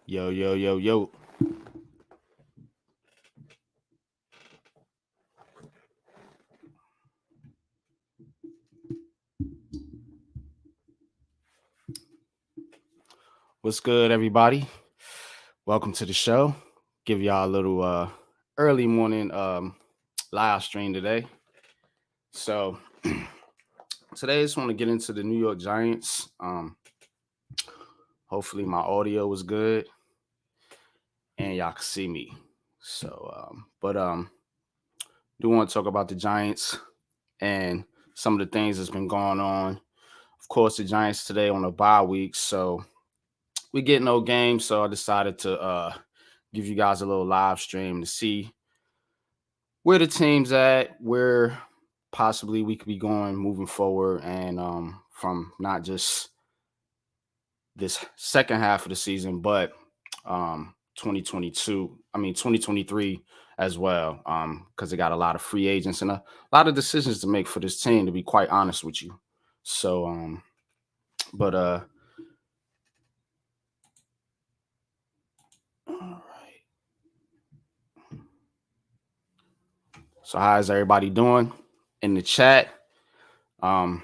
Yo, yo, yo, yo. What's good, everybody? Welcome to the show. Give y'all a little early morning live stream today. So today I just want to get into the New York Giants. Hopefully my audio was good and y'all can see me. So do want to talk about the Giants and some of the things that's been going on. Of course, the Giants today on a bye week, so we get no game, so I decided to give you guys a little live stream to see where the team's at, where possibly we could be going moving forward, and from not just this second half of the season, but 2022, 2023 as well, because they got a lot of free agents and a lot of decisions to make for this team, to be quite honest with you. So, but all right. So how is everybody doing in the chat? Um,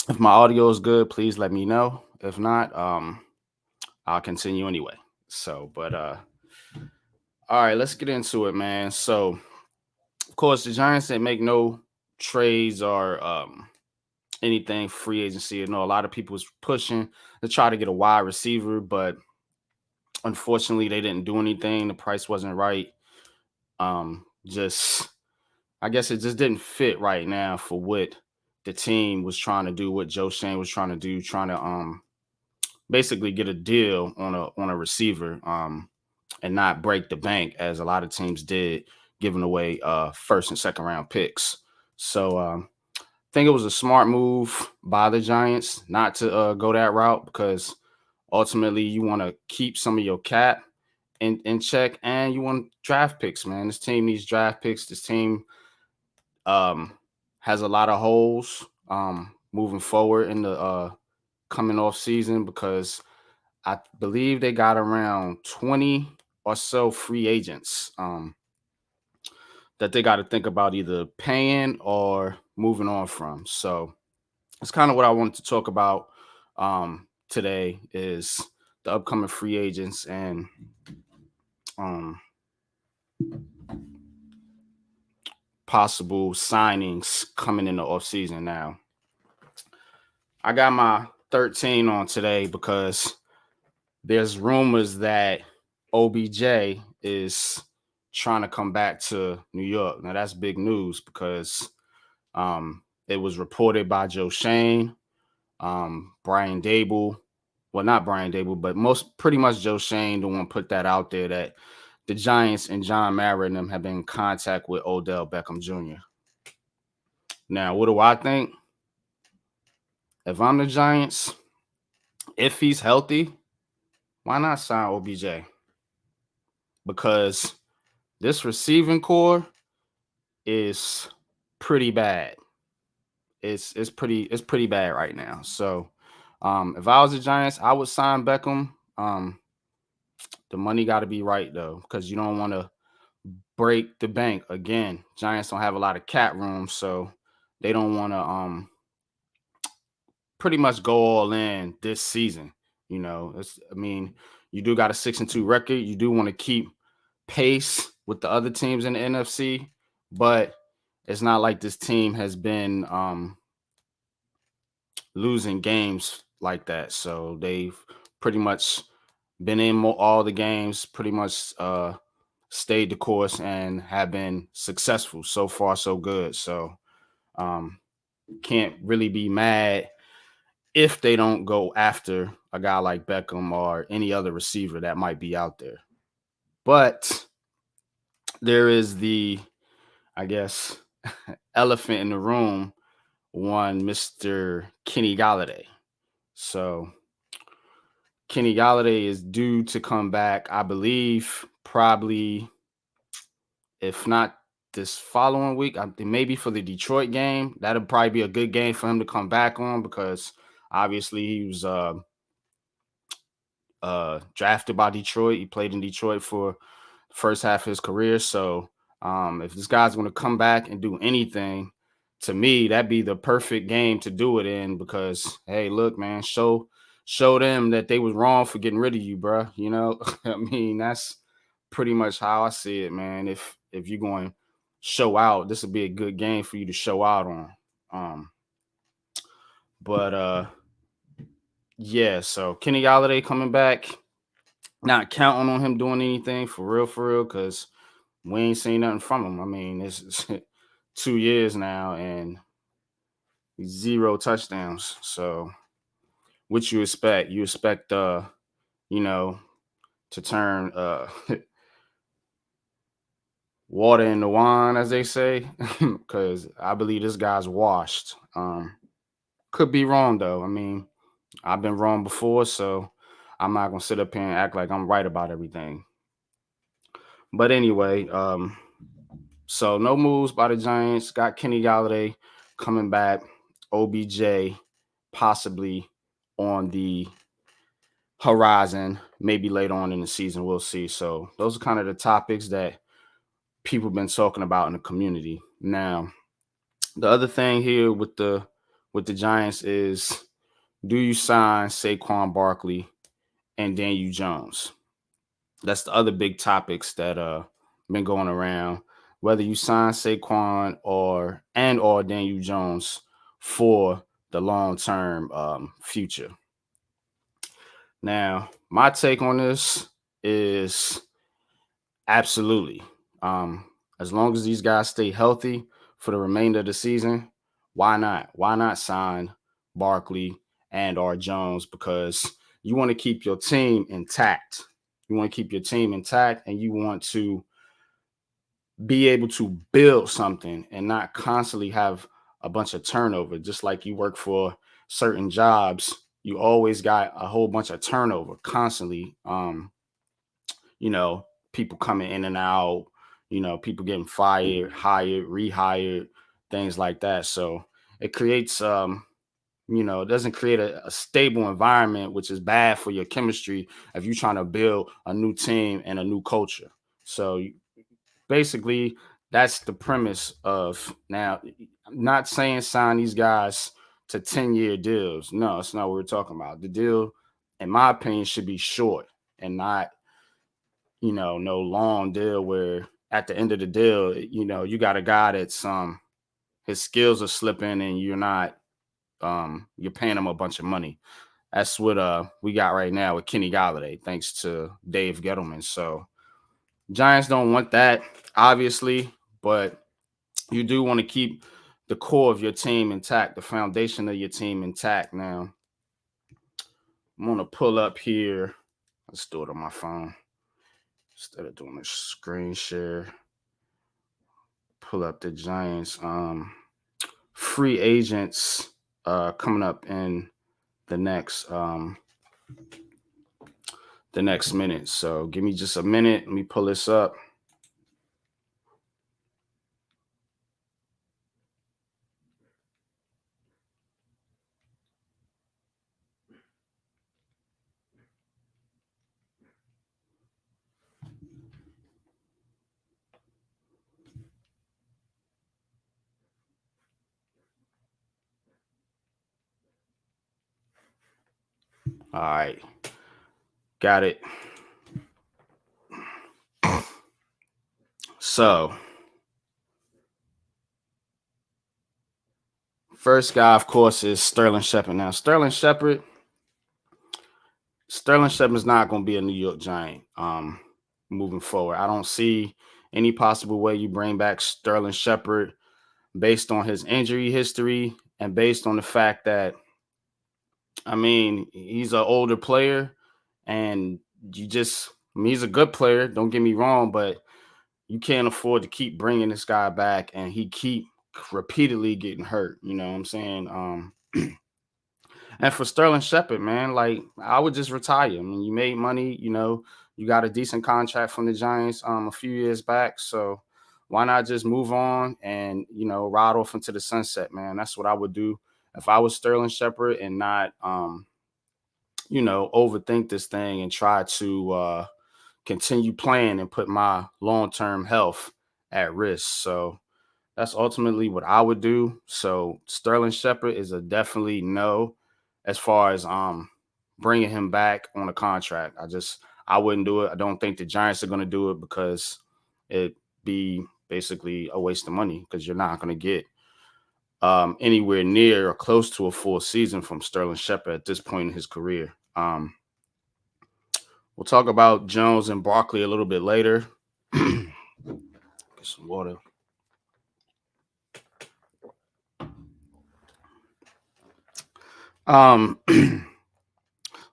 if my audio is good, please let me know. If not, I'll continue anyway. So, all right, let's get into it, man. So, of course, the Giants didn't make no trades or anything free agency. You know, a lot of people was pushing to try to get a wide receiver, but unfortunately, they didn't do anything. The price wasn't right. Just I guess it just didn't fit right now for what the team was trying to do, what Joe Shane was trying to do, trying to basically get a deal on a receiver and not break the bank as a lot of teams did, giving away first and second round picks. So I think it was a smart move by the Giants not to go that route, because ultimately you want to keep some of your cap in check, and you want draft picks, man. This team needs draft picks. This team um, has a lot of holes moving forward in the coming off season, because I believe they got around 20 or so free agents that they got to think about either paying or moving on from. So it's kind of what I wanted to talk about today, is the upcoming free agents and um, possible signings coming in the offseason. Now, I got my 13 on today because there's rumors that OBJ is trying to come back to New York. Now that's big news, because it was reported by Joe Shane, Brian Dable. Well, not Brian Dable, but pretty much Joe Shane, the one put that out there, that the Giants and John Mara and them have been in contact with Odell Beckham Jr. Now, what do I think? If I'm the Giants, if he's healthy, why not sign OBJ? Because this receiving core is pretty bad. It's pretty bad right now. So if I was the Giants, I would sign Beckham. The money got to be right though, because you don't want to break the bank again. Giants don't have a lot of cap room, so they don't want to pretty much go all in this season. You do got a 6-2 record. You do want to keep pace with the other teams in the NFC, but it's not like this team has been losing games like that. So they've pretty much been in all the games, pretty much stayed the course, and have been successful. So far, so good. So can't really be mad if they don't go after a guy like Beckham or any other receiver that might be out there. But there is the, I guess, elephant in the room, one Mr. Kenny Galladay. So Kenny Galladay is due to come back, I believe, probably, if not this following week, maybe for the Detroit game. That'll probably be a good game for him to come back on, because obviously he was drafted by Detroit. He played in Detroit for the first half of his career. So if this guy's going to come back and do anything, to me, that'd be the perfect game to do it in because, hey, look, man, show them that they was wrong for getting rid of you, bro. You know, I mean, that's pretty much how I see it, man. If you're going to show out, this would be a good game for you to show out on. But yeah, so Kenny Galladay coming back, not counting on him doing anything for real, because we ain't seen nothing from him. I mean, it's 2 years now and 0 touchdowns. So what you expect? You expect you know, to turn water into wine, as they say, because I believe this guy's washed. Could be wrong though. I mean, I've been wrong before, so I'm not gonna sit up here and act like I'm right about everything. But anyway, so no moves by the Giants. Got Kenny Galladay coming back. OBJ possibly on the horizon, maybe later on in the season. We'll see. So those are kind of the topics that people have been talking about in the community. Now, the other thing here with the Giants is, do you sign Saquon Barkley and Daniel Jones? That's the other big topics that been going around. Whether you sign Saquon or Daniel Jones for the long term future. Now, my take on this is absolutely. As long as these guys stay healthy for the remainder of the season, why not? Why not sign Barkley and or Jones? Because you want to keep your team intact. You want to keep your team intact and you want to be able to build something and not constantly have a bunch of turnover. Just like you work for certain jobs, you always got a whole bunch of turnover constantly. You know, people coming in and out, you know, people getting fired, hired, rehired, things like that. So it creates you know, it doesn't create a stable environment, which is bad for your chemistry if you're trying to build a new team and a new culture. So basically, that's the premise of now. I'm not saying sign these guys to 10-year deals. No, it's not what we're talking about. The deal, in my opinion, should be short and not, you know, no long deal where at the end of the deal, you know, you got a guy that's his skills are slipping and you're paying him a bunch of money. That's what we got right now with Kenny Galladay, thanks to Dave Gettleman. So Giants don't want that, obviously, but you do want to keep the core of your team intact, the foundation of your team intact. Now, I'm gonna pull up here. Let's do it on my phone instead of doing a screen share. Pull up the Giants free agents coming up in the next minute. So give me just a minute. Let me pull this up. All right. Got it. So, first guy, of course, is Sterling Shepard. Now, Sterling Shepard is not going to be a New York Giant moving forward. I don't see any possible way you bring back Sterling Shepard based on his injury history and based on the fact that, I mean, he's an older player and he's a good player. Don't get me wrong, but you can't afford to keep bringing this guy back and he keep repeatedly getting hurt. You know what I'm saying? And for Sterling Shepard, man, like I would just retire. I mean, you made money, you know, you got a decent contract from the Giants a few years back. So why not just move on and, you know, ride off into the sunset, man? That's what I would do if I was Sterling Shepard and not overthink this thing and try to continue playing and put my long-term health at risk. So that's ultimately what I would do. So Sterling Shepard is a definitely no as far as bringing him back on a contract. I wouldn't do it. I don't think the Giants are going to do it because it'd be basically a waste of money because you're not going to get anywhere near or close to a full season from Sterling Shepard at this point in his career. We'll talk about Jones and Barkley a little bit later. Get some water.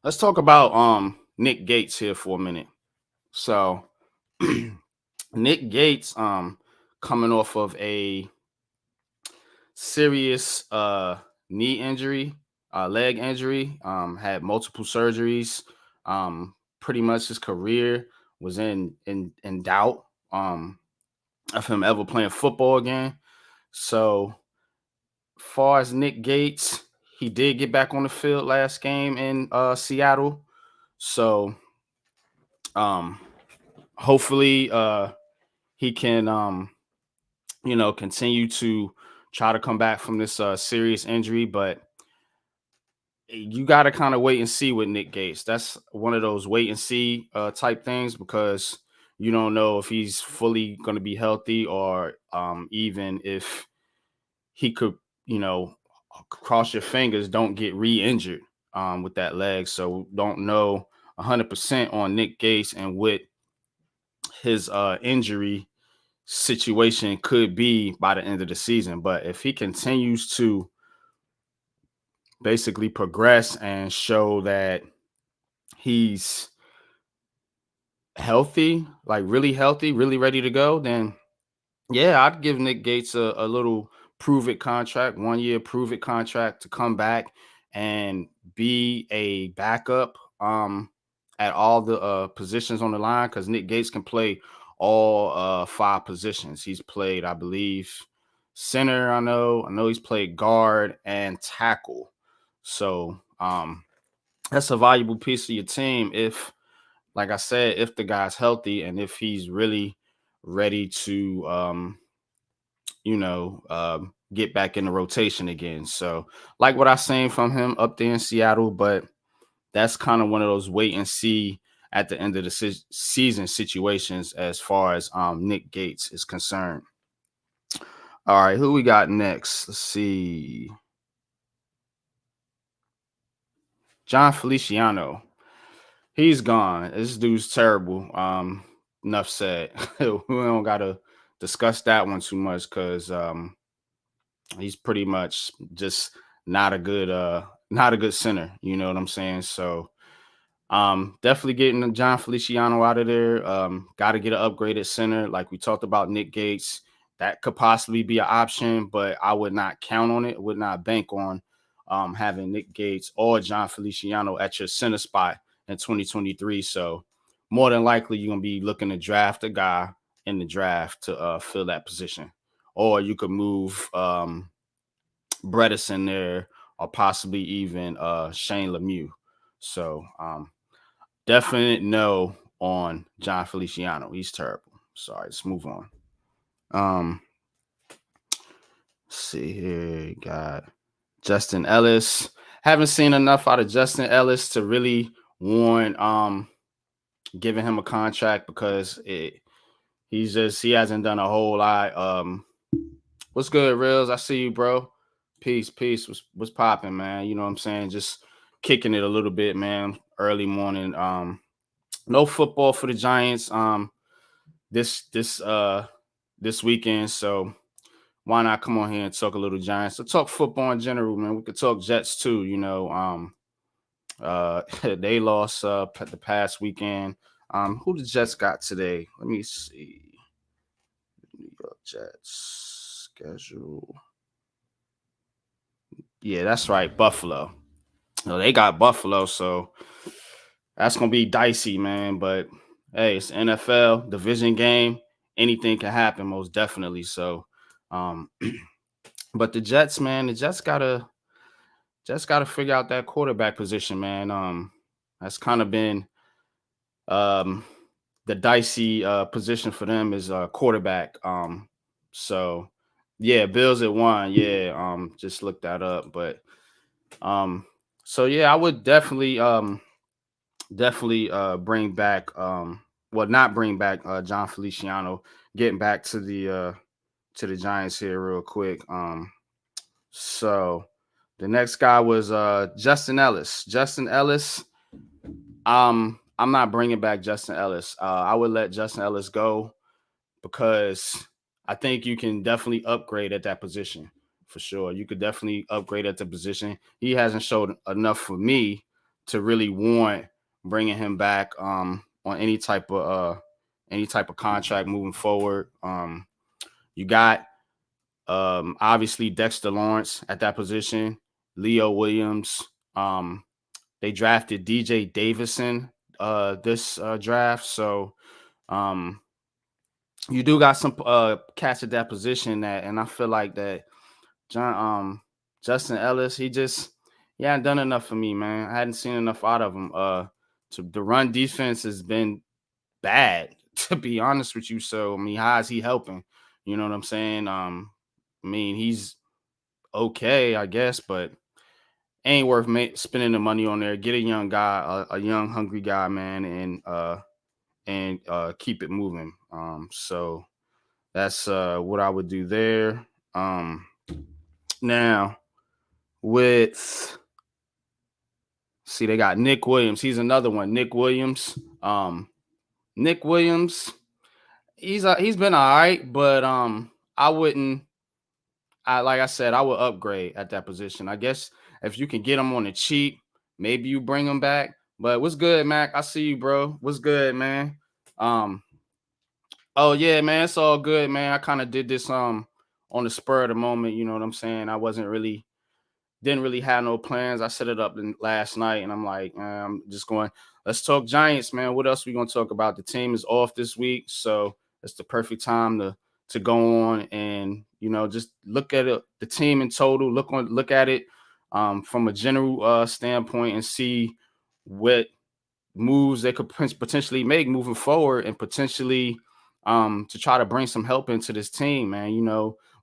Let's talk about Nick Gates here for a minute. So Nick Gates coming off of a serious knee injury, leg injury, had multiple surgeries. Pretty much his career was in doubt of him ever playing football again. So far as Nick Gates, he did get back on the field last game in Seattle. So hopefully he can continue to try to come back from this serious injury, but you got to kind of wait and see with Nick Gates. That's one of those wait and see type things because you don't know if he's fully going to be healthy or even if he could, cross your fingers, don't get re-injured with that leg. So don't know 100% on Nick Gates and what his injury situation could be by the end of the season. But if he continues to basically progress and show that he's healthy, like really healthy, really ready to go, then yeah, I'd give Nick Gates a little prove it contract, 1 year prove it contract to come back and be a backup at all the positions on the line because Nick Gates can play all 5 positions. He's played, I believe, center. I know he's played guard and tackle. So that's a valuable piece of your team if, like I said, if the guy's healthy and if he's really ready to get back in the rotation again. So like what I seen from him up there in Seattle, but that's kind of one of those wait and see at the end of the season situations as far as Nick Gates is concerned. All right, who we got next? Let's see. John Feliciano. He's gone. This dude's terrible. Enough said. We don't gotta discuss that one too much because he's pretty much just not a good center. You know what I'm saying? So definitely getting John Feliciano out of there. Got to get an upgraded center. Like we talked about Nick Gates. That could possibly be an option, but I would not count on it. Would not bank on having Nick Gates or John Feliciano at your center spot in 2023. So more than likely you're gonna be looking to draft a guy in the draft to fill that position. Or you could move Bredesen there or possibly even Shane Lemieux. So definite no on John Feliciano. He's terrible. Sorry, let's move on. Let's see here. Got Justin Ellis. Haven't seen enough out of Justin Ellis to really warrant giving him a contract because he hasn't done a whole lot. What's good, Reels? I see you, bro. Peace. What's popping, man? You know what I'm saying? Just kicking it a little bit, man. Early morning. No football for the Giants this weekend, so why not come on here and talk a little Giants? So talk football in general, man. We could talk Jets too, they lost the past weekend. Who the Jets got today? Let me see. New York Jets schedule. Yeah, that's right, Buffalo. They got Buffalo, so that's gonna be dicey, man. But hey, it's NFL division game. Anything can happen, most definitely. So, but the Jets, man, gotta figure out that quarterback position, man. That's kind of been um, the dicey position for them is quarterback. So yeah, Bills at 1. Yeah, just look that up. But um, so yeah, I would definitely bring back well, not bring back John Feliciano. Getting back to the Giants here real quick. So the next guy was Justin Ellis. Justin Ellis. I'm not bringing back Justin Ellis. I would let Justin Ellis go because I think you can definitely upgrade at that position for sure. You could definitely upgrade at the position. He hasn't showed enough for me to really warrant bringing him back on any type of contract moving forward. You got obviously Dexter Lawrence at that position, Leo Williams. They drafted DJ Davison this draft, so um, you do got some cats at that position that, and I feel like that John Justin Ellis, he hadn't done enough for me, man. I hadn't seen enough out of him. To the run defense has been bad, to be honest with you. So I mean, how is he helping? You know what I'm saying? I mean, he's okay, I guess, but ain't worth spending the money on there. Get a young guy, a young hungry guy, man, and keep it moving. So that's what I would do there. Now with see, they got Nick Williams. He's another one. Nick Williams. Nick Williams. He's been all right, but I wouldn't. I like I said, I would upgrade at that position. I guess if you can get him on the cheap, maybe you bring him back. But what's good, Mac? I see you, bro. What's good, man? Um, oh yeah, man, it's all good, man. I kind of did this on the spur of the moment. You know what I'm saying? I wasn't really didn't really have no plans. I set it up last night, and I'm like, I'm just going. Let's talk Giants, man. What else we gonna talk about? The team is off this week, so it's the perfect time to go on and just look at it, the team in total. Look at it from a general standpoint and see what moves they could potentially make moving forward and potentially to try to bring some help into this team, man.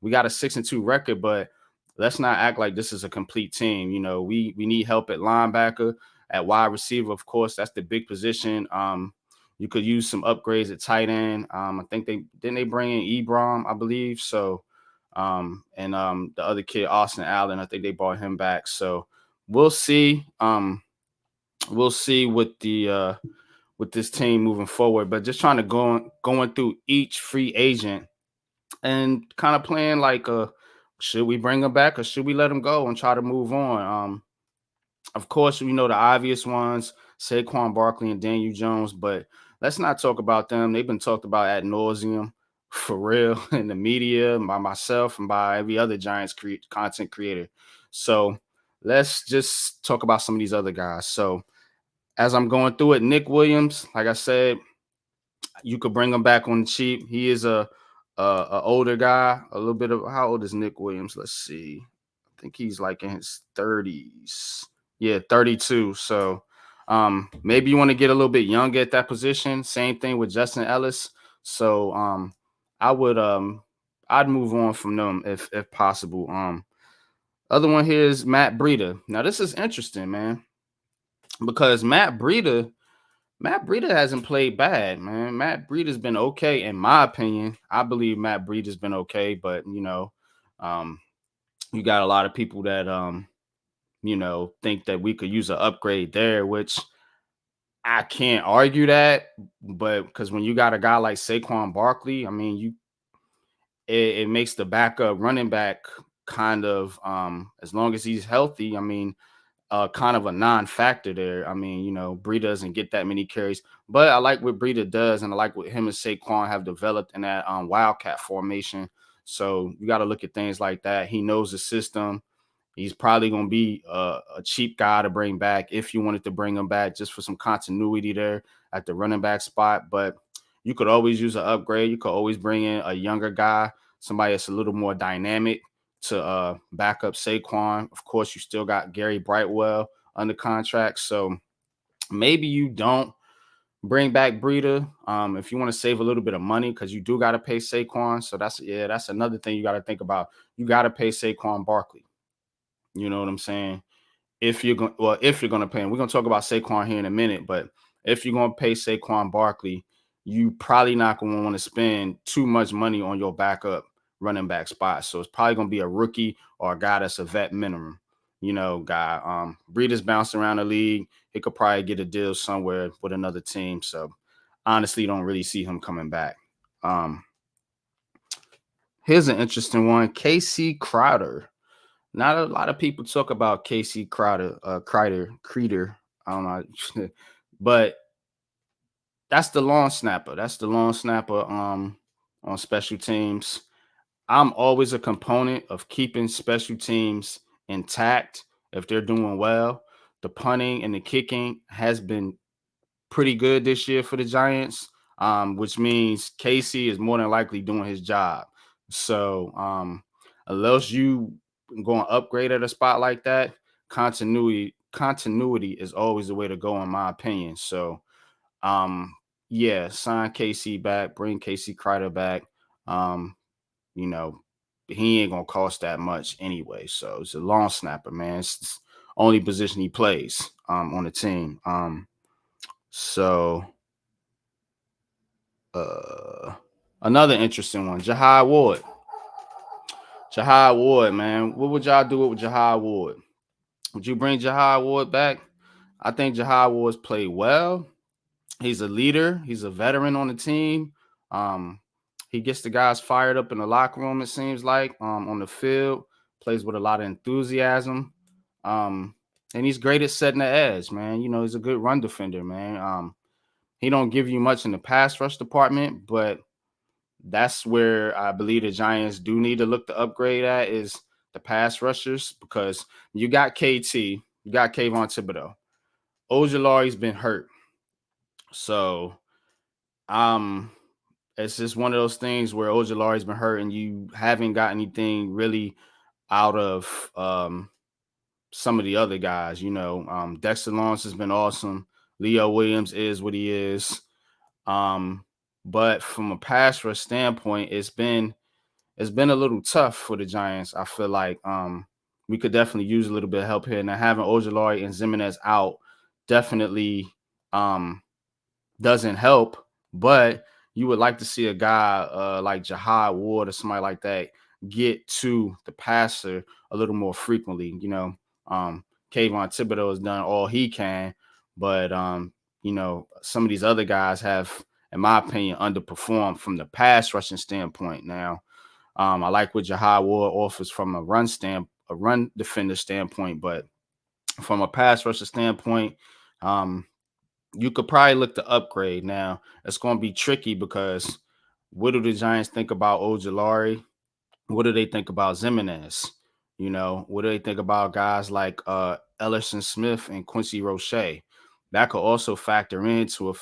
We got a 6-2 record, but let's not act like this is a complete team. We need help at linebacker, at wide receiver, of course. That's the big position. You could use some upgrades at tight end. I think they bring in Ebron, I believe. So and the other kid, Austin Allen, I think they brought him back. So we'll see. We'll see with this team moving forward. But just trying to going through each free agent and kind of playing like should we bring him back or should we let him go and try to move on? Of course, we know the obvious ones, Saquon Barkley and Daniel Jones, but let's not talk about them. They've been talked about ad nauseum for real in the media, by myself and by every other Giants content creator. So let's just talk about some of these other guys. So as I'm going through it, Nick Williams, like I said, you could bring him back on the cheap. He is a older guy, a little bit of how old is Nick Williams? Let's see. I think he's like in his 30s. Yeah, 32. So maybe you want to get a little bit younger at that position. Same thing with Justin Ellis. So I would I'd move on from them if possible. Other one here is Matt Breida. Now this is interesting, man, because Matt Breida hasn't played bad, man. Matt Breida's been okay, in my opinion. I believe Matt Breida's been okay, but you got a lot of people that think that we could use an upgrade there, which I can't argue that. But because when you got a guy like Saquon Barkley, I mean, it makes the backup running back kind of as long as he's healthy. I mean, kind of a non-factor there. I mean, Breida doesn't get that many carries, but I like what Breida does, and I like what him and Saquon have developed in that wildcat formation. So you got to look at things like that. He knows the system. He's probably going to be a cheap guy to bring back if you wanted to bring him back just for some continuity there at the running back spot. But you could always use an upgrade. You could always bring in a younger guy, somebody that's a little more dynamic to back up Saquon. Of course, you still got Gary Brightwell under contract. So Maybe you don't bring back Breida if you want to save a little bit of money because you do got to pay Saquon. So that's another thing you got to think about. You got to pay Saquon Barkley. You know what I'm saying? If you're gonna pay him, we're gonna talk about Saquon here in a minute, but if you're gonna pay Saquon Barkley, you probably not gonna want to spend too much money on your backup running back spot. So it's probably gonna be a rookie or a guy that's a vet minimum, guy. Breida's bouncing around the league. He could probably get a deal somewhere with another team. So honestly, don't really see him coming back. Um, Here's an interesting one. KC Crowder. Not a lot of people talk about Casey Creeder. I don't know, but that's the long snapper. That's the long snapper. On special teams, I'm always a component of keeping special teams intact if they're doing well. The punting and the kicking has been pretty good this year for the Giants, which means Casey is more than likely doing his job. So, unless you going to upgrade at a spot like that, continuity is always the way to go, in my opinion. So, um, yeah, sign Casey back, bring Casey Kreider back. Um, you know, he ain't gonna cost that much anyway. So it's a long snapper, man. It's the only position he plays on the team. So another interesting one, Jahai Ward. Jahai Ward, man. What would y'all do with Jahai Ward? Would you bring Jahai Ward back? I think Jahai Ward's played well. He's a leader. He's a veteran on the team. Um, he gets the guys fired up in the locker room, it seems like, on the field, plays with a lot of enthusiasm. And he's great at setting the edge, man. He's a good run defender, man. He don't give you much in the pass rush department, but that's where I believe the Giants do need to look to upgrade at is the pass rushers, because you got KT, you got Kayvon Thibodeau. Ojulari's been hurt. So it's just one of those things where Ojulari's been hurt and you haven't got anything really out of some of the other guys. Dexter Lawrence has been awesome. Leo Williams is what he is. But from a pass rush standpoint, it's been a little tough for the Giants. I feel like we could definitely use a little bit of help here. Now having Ojulari and Zimenez out definitely doesn't help, but you would like to see a guy like Jahai Ward or somebody like that get to the passer a little more frequently. Kayvon Thibodeau has done all he can, but some of these other guys have, in my opinion, underperformed from the pass rushing standpoint. Now, I like what Jahai Ward offers from a run defender standpoint, but from a pass rusher standpoint, you could probably look to upgrade. Now, it's going to be tricky because what do the Giants think about Ojulari? What do they think about Zimenez? What do they think about guys like Ellerson Smith and Quincy Roche? That could also factor into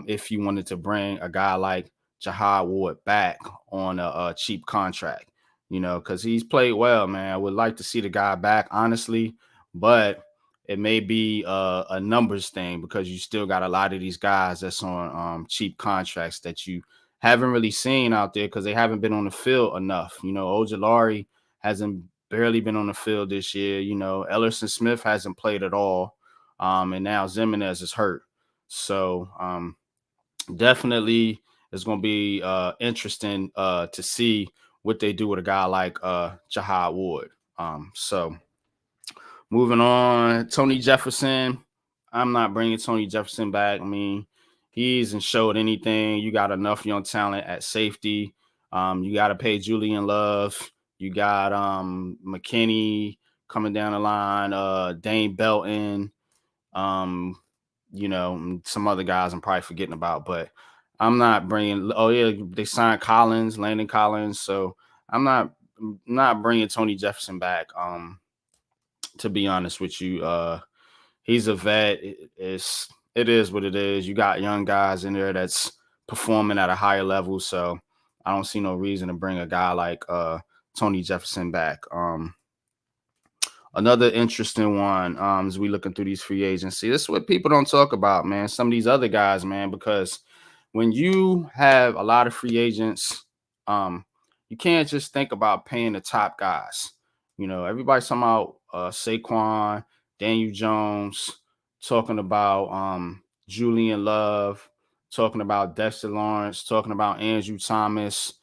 if you wanted to bring a guy like Jahai Ward back on a cheap contract, because he's played well, man. I would like to see the guy back, honestly, but it may be a numbers thing because you still got a lot of these guys that's on cheap contracts that you haven't really seen out there because they haven't been on the field enough. Ojulari hasn't barely been on the field this year. Ellerson Smith hasn't played at all. And now Zimenez is hurt. So definitely it's going to be interesting to see what they do with a guy like Jahai Ward. So moving on, Tony Jefferson. I'm not bringing Tony Jefferson back. I mean, he hasn't showed anything. You got enough young talent at safety. You got to pay Julian Love. You got McKinney coming down the line. Dane Belton. Some other guys I'm probably forgetting about, but I'm not bringing. Oh yeah, they signed Landon Collins. So I'm not bringing Tony Jefferson back. To be honest with you, he's a vet. It is what it is. You got young guys in there that's performing at a higher level, so I don't see no reason to bring a guy like Tony Jefferson back. another interesting one, as we looking through these free agency. This is what people don't talk about, man. Some of these other guys, man, because when you have a lot of free agents, um, you can't just think about paying the top guys. Everybody's talking about Saquon, Daniel Jones, talking about Julian Love, talking about Dexter Lawrence, talking about Andrew Thomas,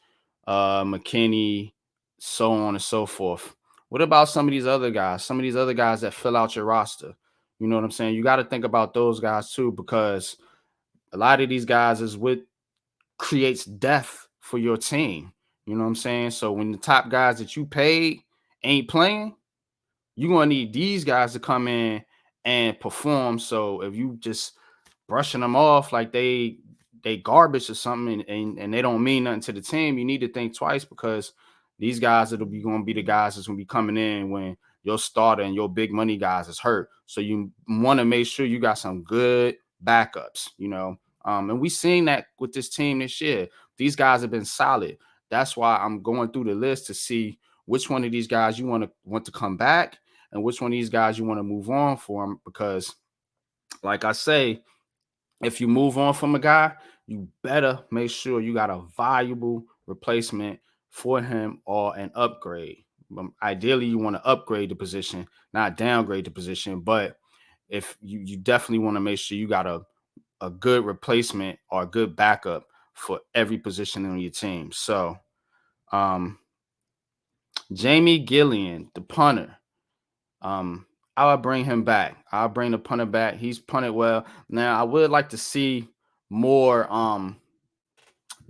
McKinney, so on and so forth. What about some of these other guys? Some of these other guys that fill out your roster. You know what I'm saying? You got to think about those guys too, because a lot of these guys is what creates depth for your team. You know what I'm saying? So when the top guys that you paid ain't playing, you're gonna need these guys to come in and perform. So if you just brushing them off like they garbage or something, and they don't mean nothing to the team, you need to think twice, because these guys that'll be going to be the guys that's going to be coming in when your starter and your big money guys is hurt. So you want to make sure you got some good backups, and we seen that with this team this year. These guys have been solid. That's why I'm going through the list to see which one of these guys you want to come back and which one of these guys you want to move on for, because like I say, if you move on from a guy, you better make sure you got a valuable replacement for him or an upgrade. Ideally, you want to upgrade the position, not downgrade the position. But if you definitely want to make sure you got a good replacement or a good backup for every position on your team. So, Jamie Gillian, the punter. I'll bring him back. I'll bring the punter back. He's punted well. Now, I would like to see more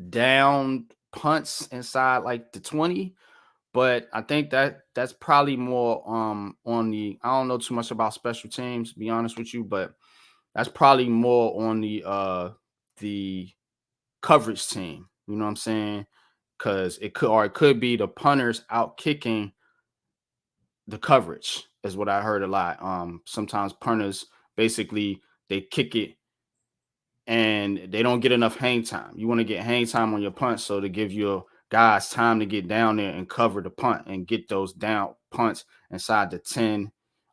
down punts inside like the 20, but I think that's probably more on the, I don't know too much about special teams, to be honest with you, but that's probably more on the coverage team. You know what I'm saying? Because it could be the punters out kicking the coverage, is what I heard a lot. Sometimes punters basically they kick it and they don't get enough hang time. You want to get hang time on your punt, so to give your guys time to get down there and cover the punt and get those down punts inside the 10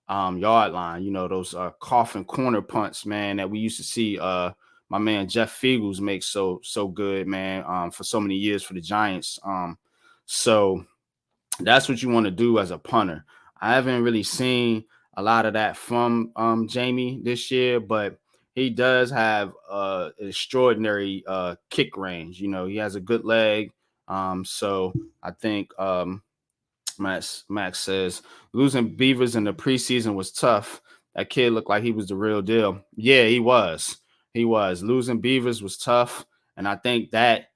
yard line. Those coffin corner punts, man, that we used to see my man Jeff Fiegels make so good, man, for so many years for the Giants. So that's what you want to do as a punter. I haven't really seen a lot of that from Jamie this year, but he does have extraordinary kick range. He has a good leg. So I think Max says losing Beavers in the preseason was tough. That kid looked like he was the real deal. Yeah, he was. He was. Losing Beavers was tough, and I think that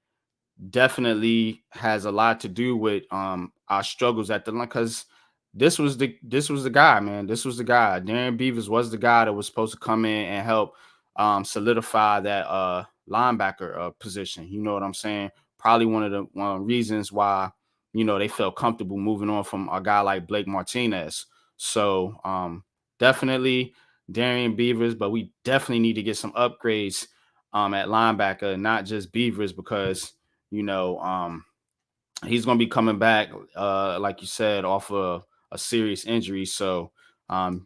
definitely has a lot to do with our struggles at the line, because this was the guy, man. This was the guy. Darren Beavers was the guy that was supposed to come in and help solidify that linebacker position. You know what I'm saying? Probably one of the reasons why they felt comfortable moving on from a guy like Blake Martinez. So definitely Darren Beavers, but we definitely need to get some upgrades at linebacker, not just Beavers, because he's going to be coming back, like you said, off a serious injury. So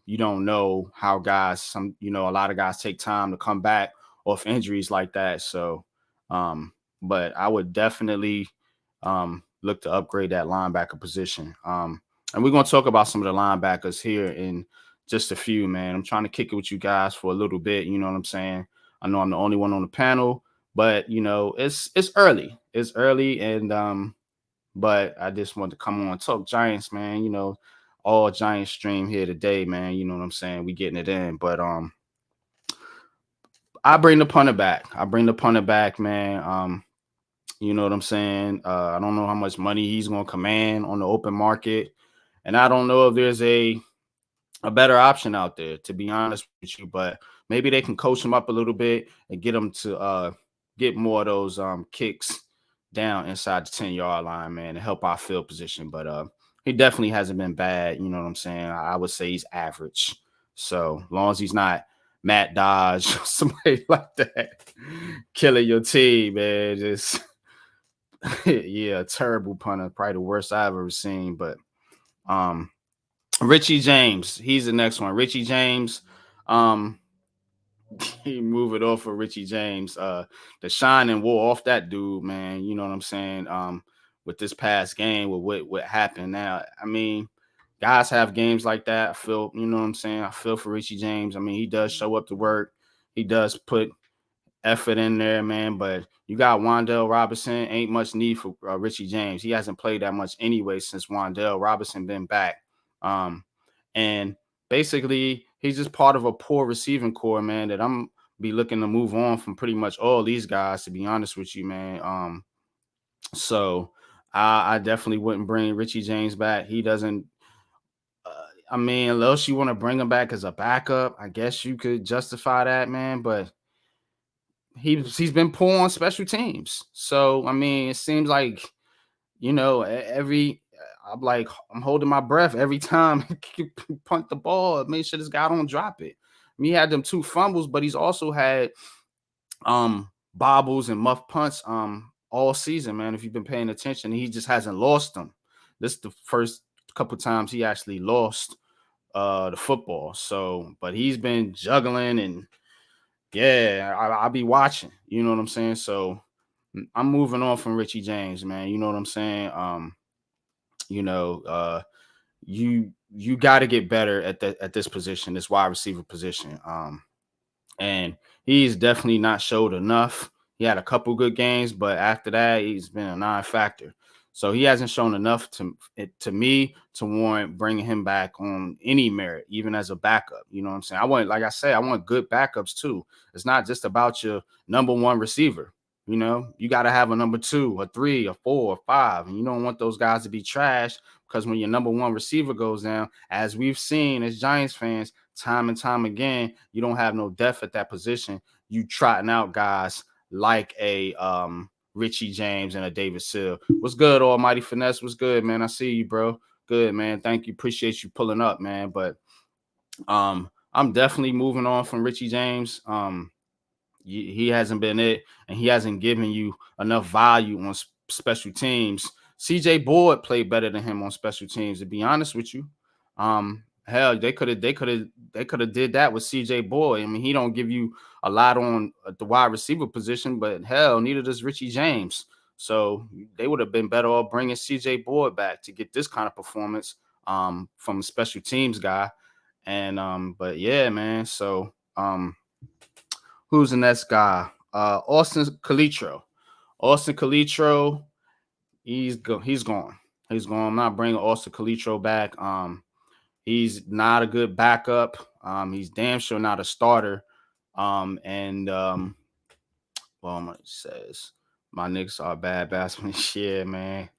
you don't know how guys, a lot of guys take time to come back off injuries like that. So, but I would definitely look to upgrade that linebacker position. And we're going to talk about some of the linebackers here in just a few, man. I'm trying to kick it with you guys for a little bit. You know what I'm saying? I know I'm the only one on the panel, but it's early. It's early, and but I just want to come on and talk Giants, man. All Giants stream here today, man. You know what I'm saying? We getting it in. But I bring the punter back. Man. You know what I'm saying? I don't know how much money he's gonna command on the open market. And I don't know if there's a better option out there, to be honest with you, but maybe they can coach him up a little bit and get him to get more of those kicks down inside the 10-yard line, man, to help our field position. But he definitely hasn't been bad. You know what I'm saying? I would say he's average. So long as he's not Matt Dodge or somebody like that killing your team, man. Just yeah, terrible punter, probably the worst I've ever seen. But Richie James, he's the next one. Richie James, um, he move it off of Richie James. The shining wore off that dude, man. You know what I'm saying? With this past game, with what happened now. I mean, guys have games like that. I feel, you know what I'm saying? I feel for Richie James. I mean, he does show up to work. He does put effort in there, man. But you got Wandale Robinson. Ain't much need for Richie James. He hasn't played that much anyway since Wandale Robinson been back. Um, and basically, he's just part of a poor receiving core, man. That I'm be looking to move on from pretty much all these guys, to be honest with you, man. So I definitely wouldn't bring Richie James back. He doesn't. I mean, unless you want to bring him back as a backup, I guess you could justify that, man. But he's been poor on special teams. So I mean, it seems like every I'm holding my breath every time he punt the ball. Make sure this guy don't drop it. I mean, he had them 2 fumbles, but he's also had bobbles and muff punts all season, man. If you've been paying attention, he just hasn't lost them. This is the first couple times he actually lost the football. So, but he's been juggling and yeah, I'll be watching. You know what I'm saying? So I'm moving on from Richie James, man. You know what I'm saying? You know, you got to get better at this position, this wide receiver position. And he's definitely not showed enough. He had a couple good games, but after that, he's been a non-factor. So he hasn't shown enough to me to warrant bringing him back on any merit, even as a backup. You know what I'm saying? Like I said, I want good backups too. It's not just about your number one receiver. You know, you got to have a number 2, a 3, a 4, a 5, and you don't want those guys to be trash because when your number one receiver goes down, as we've seen as Giants fans, time and time again, you don't have no depth at that position. You trotting out guys like a Richie James and a David Sill. What's good, Almighty Finesse? What's good, man? I see you, bro. Good, man. Thank you. Appreciate you pulling up, man. But I'm definitely moving on from Richie James. He hasn't been it, and he hasn't given you enough value on special teams. CJ Board played better than him on special teams, to be honest with you. Hell, they could have did that with CJ Boyd. I mean, he don't give you a lot on the wide receiver position, but hell, neither does Richie James. So they would have been better off bringing CJ Boyd back to get this kind of performance from a special teams guy. And but yeah, man. So who's the next guy? Austin Calitro. Austin Calitro, he's gone. He's gone. I'm not bringing Austin Calitro back. He's not a good backup. He's damn sure not a starter. Well, it says my Knicks are bad basketball. Yeah, man.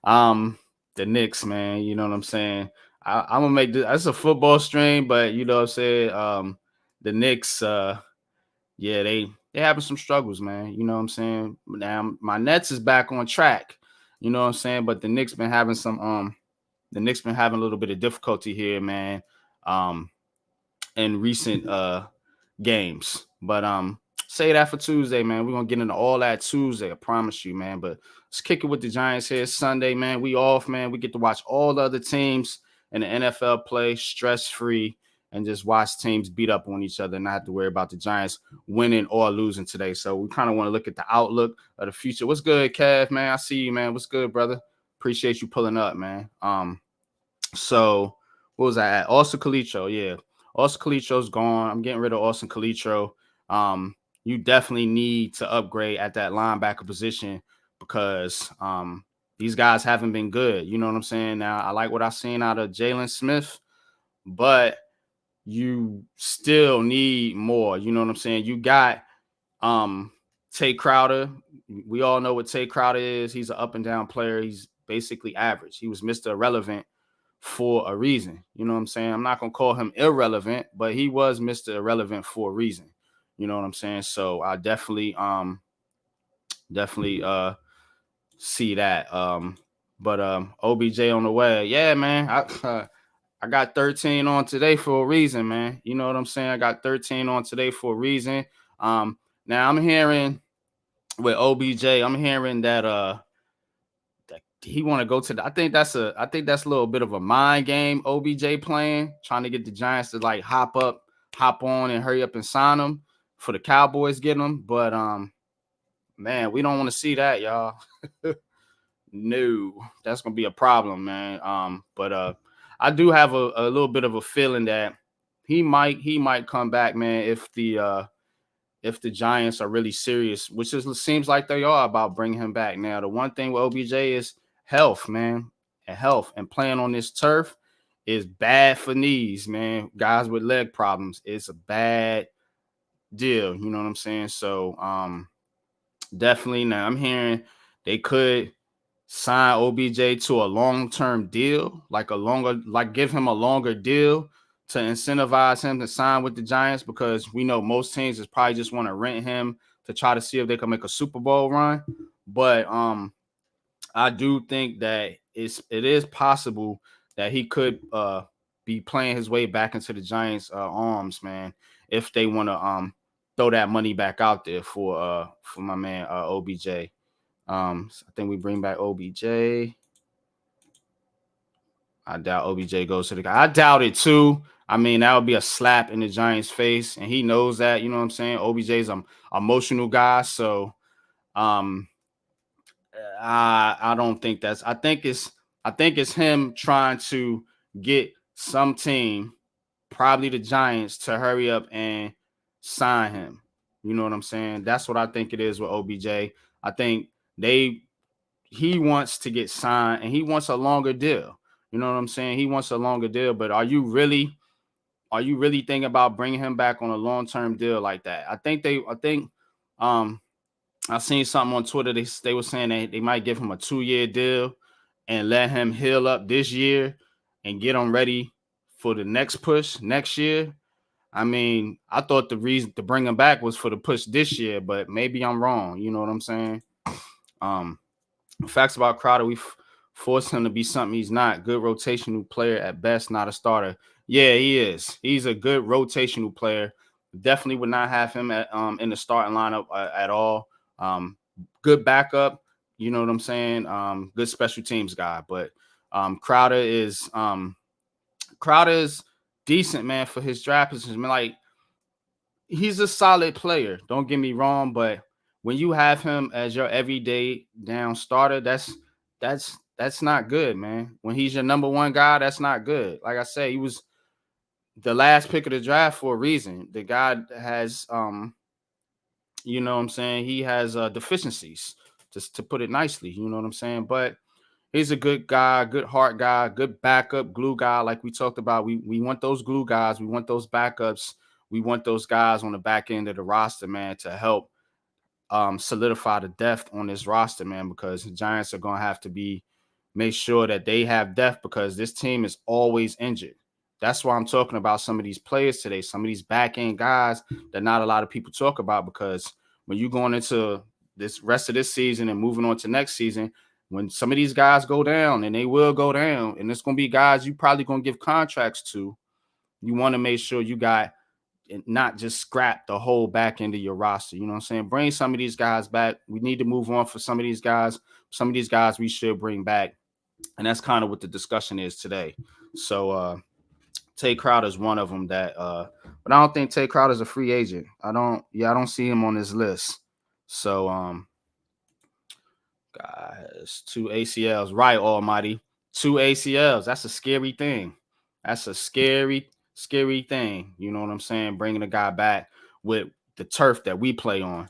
The Knicks, man. You know what I'm saying? I'm gonna make this. That's a football stream, but you know what I'm saying. The Knicks, yeah, they having some struggles, man. You know what I'm saying? Now my Nets is back on track. You know what I'm saying? But the Knicks been having a little bit of difficulty here, man, in recent games. But say that for Tuesday, man. We're gonna get into all that Tuesday, I promise you, man. But let's kick it with the Giants here. Sunday, man. We off, man. We get to watch all the other teams in the NFL play stress-free and just watch teams beat up on each other and not have to worry about the Giants winning or losing today. So we kind of want to look at the outlook of the future. What's good, Kev, man? I see you, man. What's good, brother? Appreciate you pulling up, man. So what was I at? Austin Calitro, yeah. Austin Calitro's gone. I'm getting rid of Austin Calitro. You definitely need to upgrade at that linebacker position because these guys haven't been good. You know what I'm saying? Now, I like what I've seen out of Jalen Smith, but you still need more. You know what I'm saying? You got Tay Crowder. We all know what Tay Crowder is. He's an up and down player. He's basically average. He was Mr. Irrelevant for a reason. You know what I'm saying? I'm not going to call him irrelevant, but he was Mr. Irrelevant for a reason. You know what I'm saying? So I definitely see that. But OBJ on the way. Yeah, man. I got 13 on today for a reason, man. You know what I'm saying? I got 13 on today for a reason. Now I'm hearing with OBJ, I'm hearing that he want to go to the, I think that's a little bit of a mind game OBJ playing, trying to get the Giants to like hop on and hurry up and sign him for the Cowboys get him. But man, we don't want to see that, y'all. No, that's gonna be a problem, man. But I do have a little bit of a feeling that he might come back, man, if the Giants are really serious, which seems like they are about bringing him back. Now, the one thing with OBJ is health, man, and health, and playing on this turf is bad for knees, man. Guys with leg problems, it's a bad deal. You know what I'm saying? So, definitely. Now, I'm hearing they could sign OBJ to a long-term deal, like give him a longer deal to incentivize him to sign with the Giants, because we know most teams is probably just want to rent him to try to see if they can make a Super Bowl run. But I do think that it is possible that he could be playing his way back into the Giants' arms, man, if they want to throw that money back out there for my man OBJ. I think we bring back OBJ. I doubt OBJ goes to the guy. I doubt it too. I mean, that would be a slap in the Giants' face, and he knows that. You know what I'm saying? OBJ's an emotional guy, so I don't think that's. I think it's him trying to get some team, probably the Giants, to hurry up and sign him. You know what I'm saying? That's what I think it is with OBJ. I think he wants to get signed, and he wants a longer deal. You know what I'm saying? He wants a longer deal, but are you really thinking about bringing him back on a long-term deal like that? I think I seen something on Twitter. They were saying they might give him a 2-year deal and let him heal up this year and get him ready for the next push next year. I mean, I thought the reason to bring him back was for the push this year, but maybe I'm wrong. You know what I'm saying? Facts about Crowder, we forced him to be something he's not. Good rotational player at best, not a starter. Yeah, he is. He's a good rotational player. Definitely would not have him in the starting lineup at all. Good backup. You know what I'm saying? Good special teams guy. But Crowder is decent, man, for his draft position. I mean, like, he's a solid player. Don't get me wrong, but when you have him as your everyday down starter, that's not good, man. When he's your number one guy, that's not good. Like I said, he was the last pick of the draft for a reason. The guy has you know what I'm saying, he has deficiencies, just to put it nicely. You know what I'm saying? But he's a good guy, good heart guy, good backup glue guy. Like we talked about, we want those glue guys, we want those backups, we want those guys on the back end of the roster, man, to help solidify the depth on this roster, man, because the Giants are going to have to make sure that they have depth, because this team is always injured. That's why I'm talking about some of these players today, some of these back end guys that not a lot of people talk about, because when you're going into this rest of this season and moving on to next season, when some of these guys go down, and they will go down, and it's going to be guys you probably going to give contracts to, you want to make sure you got, and not just scrap the whole back end of your roster. You know what I'm saying? Bring some of these guys back. We need to move on for some of these guys. Some of these guys we should bring back. And that's kind of what the discussion is today. So Tay Crowder is one of them but I don't think Tay Crowder is a free agent. I don't see him on this list. So guys, 2 ACLs, right, Almighty. 2 ACLs. That's a scary thing. That's a scary thing. You know what I'm saying? Bringing a guy back with the turf that we play on.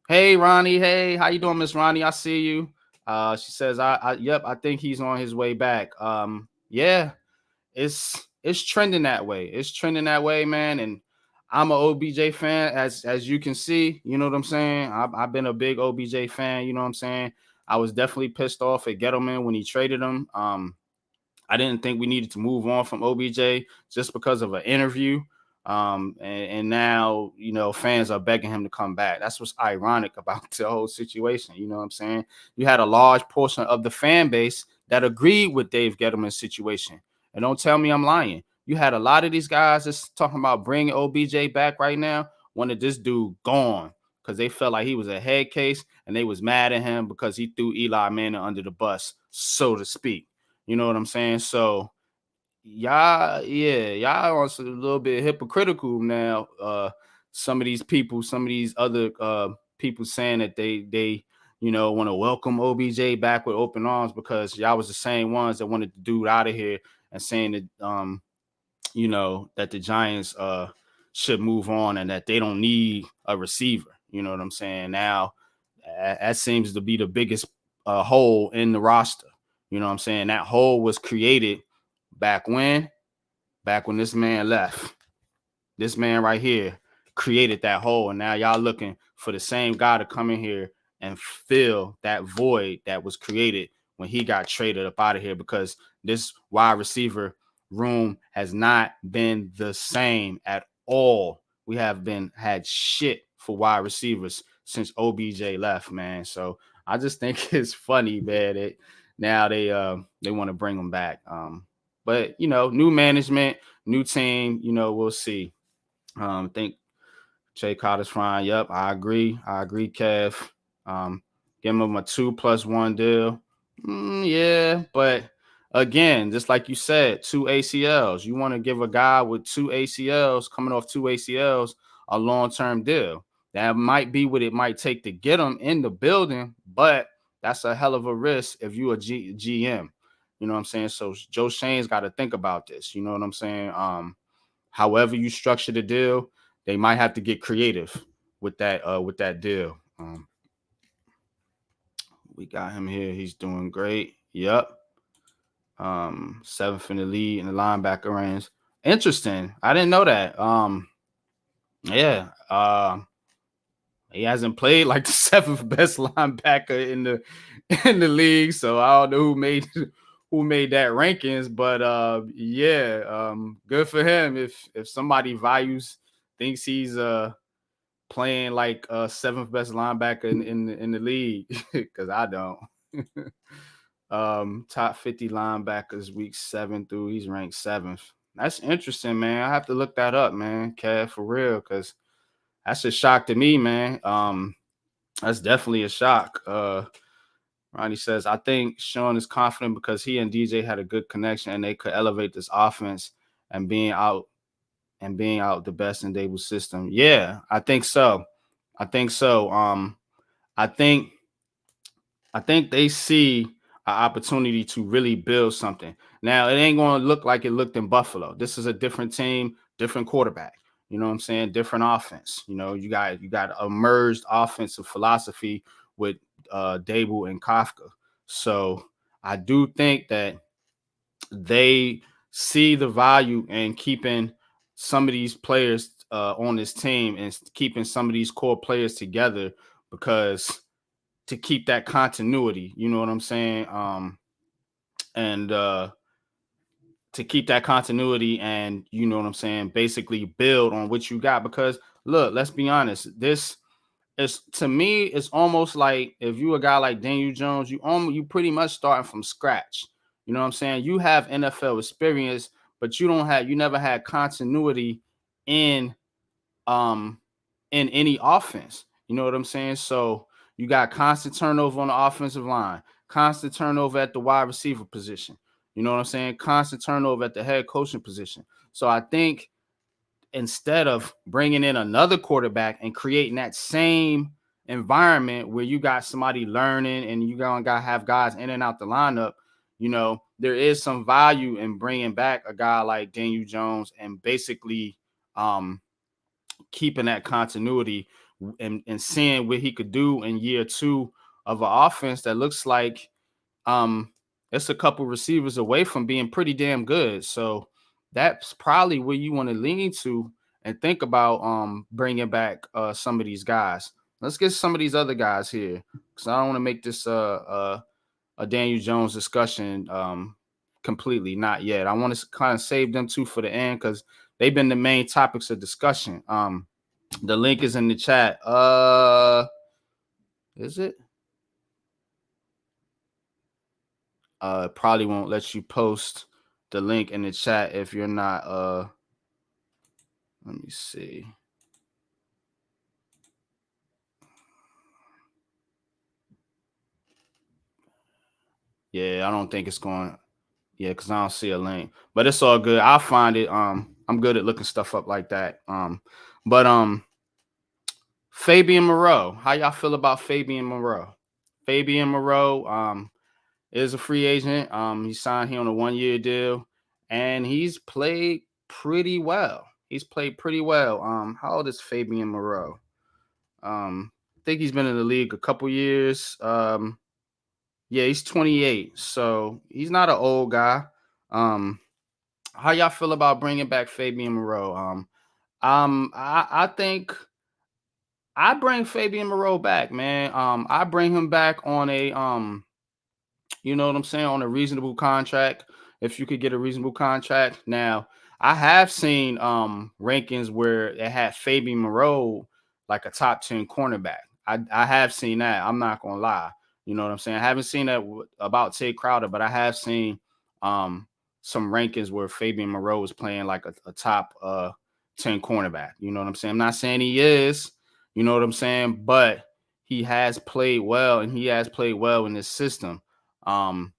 Hey, Ronnie. Hey, how you doing, Miss Ronnie? I see you. She says, yep, I think he's on his way back. Yeah, it's trending that way. It's trending that way, man. And I'm an OBJ fan, as you can see. You know what I'm saying? I've been a big OBJ fan. You know what I'm saying? I was definitely pissed off at Gettleman when he traded him. I didn't think we needed to move on from OBJ just because of an interview. And now, you know, fans are begging him to come back. That's what's ironic about the whole situation. You know what I'm saying? You had a large portion of the fan base that agreed with Dave Gettleman's situation. And don't tell me I'm lying. You had a lot of these guys that's talking about bringing OBJ back right now, wanted this dude gone, because they felt like he was a head case and they was mad at him because he threw Eli Manning under the bus, so to speak. You know what I'm saying? So y'all are a little bit hypocritical now. Some of these people, some of these other people saying that they want to welcome OBJ back with open arms because y'all was the same ones that wanted the dude out of here and saying that that the Giants should move on and that they don't need a receiver. You know what I'm saying? Now that seems to be the biggest hole in the roster. You know what I'm saying? That hole was created back when this man left. This man right here created that hole, and now y'all looking for the same guy to come in here and fill that void that was created when he got traded up out of here, because this wide receiver room has not been the same at all. We have had shit for wide receivers since OBJ left, man. So I just think it's funny, man, that now they want to bring him back. But new management, new team, we'll see. I think Jay Cotter's fine. Yep, I agree, Kev. Give him a 2+1 deal. Yeah, but again, just like you said, 2 ACLs. You want to give a guy with 2 ACLs, coming off 2 ACLs, a long-term deal. That might be what it might take to get him in the building, but that's a hell of a risk if you a GM. You know what I'm saying? So Joe Schoen's got to think about this. You know what I'm saying? However you structure the deal, they might have to get creative with that deal. We got him here. He's doing great. Yep. 7th in the lead in the linebacker range. Interesting. I didn't know that. Yeah. He hasn't played like the 7th best linebacker in the league, so I don't know who made that rankings, but good for him. If somebody thinks he's playing like 7th best linebacker in the league, because I don't. Top 50 linebackers week 7 through, he's ranked 7th. That's interesting, man. I have to look that up, man, Kev, for real, because that's a shock to me, man. That's definitely a shock. Ronnie says, I think Sean is confident because he and DJ had a good connection and they could elevate this offense and being out the best in Dable's system. Yeah, I think so. I think they see an opportunity to really build something. Now, it ain't going to look like it looked in Buffalo. This is a different team, different quarterback. You know what I'm saying? Different offense. You got a merged offensive philosophy with Dable and Kafka. So I do think that they see the value in keeping some of these players on this team and keeping some of these core players together, because to keep that continuity, you know what I'm saying? And to keep that continuity and, you know what I'm saying, basically build on what you got. Because look, let's be honest, this is, to me, it's almost like if you a guy like Daniel Jones, you pretty much starting from scratch. You know what I'm saying? You have NFL experience, but you never had continuity in any offense. You know what I'm saying? So you got constant turnover on the offensive line, constant turnover at the wide receiver position. You know what I'm saying? Constant turnover at the head coaching position. So I think instead of bringing in another quarterback and creating that same environment where you got somebody learning and you got to have guys in and out the lineup, there is some value in bringing back a guy like Daniel Jones and basically keeping that continuity and seeing what he could do in year 2 of an offense that looks like it's a couple receivers away from being pretty damn good. So that's probably where you want to lean to and think about bringing back some of these guys. Let's get some of these other guys here, because I don't want to make this a Daniel Jones discussion completely. Not yet. I want to kind of save them two for the end because they've been the main topics of discussion. The link is in the chat. Is it? Probably won't let you post the link in the chat if you're not let me see. Yeah, I don't think it's going. Yeah, because I don't see a link, but it's all good. I'll find it. I'm good at looking stuff up like that. But Fabian Moreau, how y'all feel about Fabian Moreau? Fabian Moreau, is a free agent. He signed here on a 1 year deal, and he's played pretty well. He's played pretty well. How old is Fabian Moreau? I think he's been in the league a couple years. Yeah, he's 28, so he's not an old guy. Um, how y'all feel about bringing back Fabian Moreau? I think I bring Fabian Moreau back, man. I bring him back on a you know what I'm saying, on a reasonable contract. If you could get a reasonable contract. Now, I have seen rankings where it had Fabian Moreau like a top 10 cornerback. I have seen that. I'm not gonna lie. You know what I'm saying? I haven't seen that about Ted Crowder, but I have seen um some rankings where Fabian Moreau is playing like a top 10 cornerback. You know what I'm saying? I'm not saying he is, you know what I'm saying, but he has played well, and he has played well in this system. um,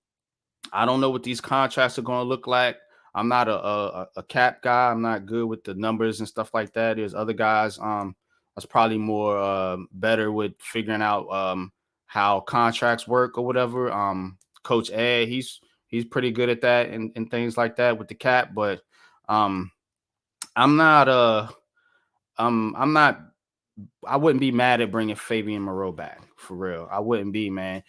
I don't know what these contracts are going to look like. I'm not a cap guy. I'm not good with the numbers and stuff like that. There's other guys that's probably more better with figuring out how contracts work or whatever. Coach Ed, he's pretty good at that and things like that with the cap. But um, I'm not I'm not I wouldn't be mad at bringing Fabian Moreau back for real. I wouldn't be, man.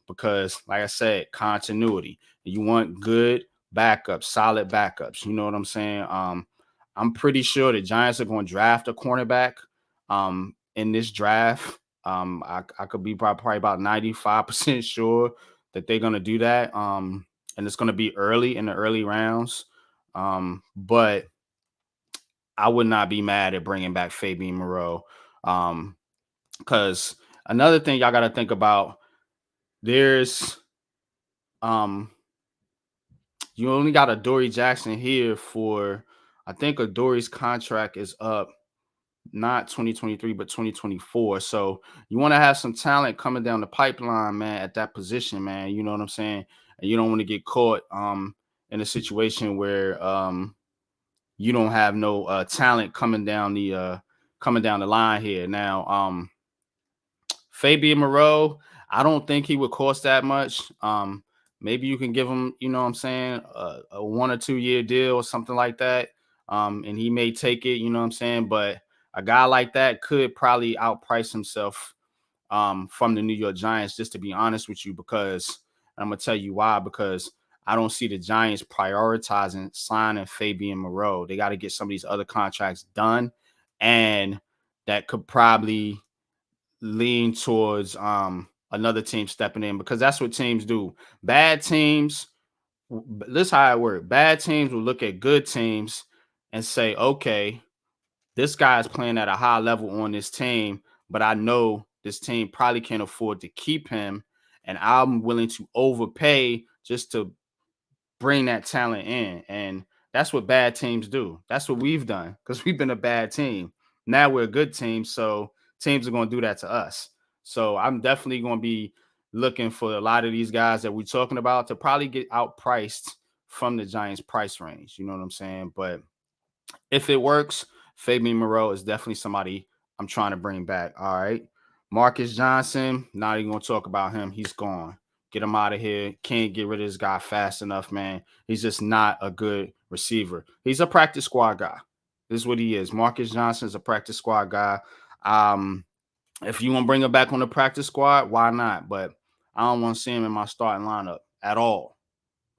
Because like I said, continuity. You want good backups, solid backups. You know what I'm saying? I'm pretty sure the Giants are going to draft a cornerback in this draft. I could be probably about 95% sure that they're going to do that. And it's going to be early in the early rounds. But I would not be mad at bringing back Fabian Moreau. Because another thing y'all got to think about, there's um you only got a Dory Jackson here for, I think a Dory's contract is up not 2023 but 2024. So you want to have some talent coming down the pipeline, man, at that position, man. You know what I'm saying? And you don't want to get caught in a situation where you don't have no talent coming down the line here. Now, Fabian Moreau, I don't think he would cost that much. Maybe you can give him, you know what I'm saying, a 1 or 2 year deal or something like that. And he may take it, you know what I'm saying. But a guy like that could probably outprice himself from the New York Giants, just to be honest with you, because I'm going to tell you why, because I don't see the Giants prioritizing signing Fabian Moreau. They got to get some of these other contracts done, and that could probably lean towards another team stepping in, because that's what teams do. Bad teams, this is how it works. Bad teams will look at good teams and say, okay, this guy is playing at a high level on this team, but I know this team probably can't afford to keep him, and I'm willing to overpay just to bring that talent in. And that's what bad teams do. That's what we've done, because we've been a bad team. Now we're a good team, so teams are going to do that to us. So I'm definitely going to be looking for a lot of these guys that we're talking about to probably get outpriced from the Giants price range. You know what I'm saying? But if it works, Fabian Moreau is definitely somebody I'm trying to bring back. All right. Marcus Johnson, not even going to talk about him. He's gone. Get him out of here. Can't get rid of this guy fast enough, man. He's just not a good receiver. He's a practice squad guy. This is what he is. Marcus Johnson is a practice squad guy. If you want to bring him back on the practice squad, why not? But I don't want to see him in my starting lineup at all.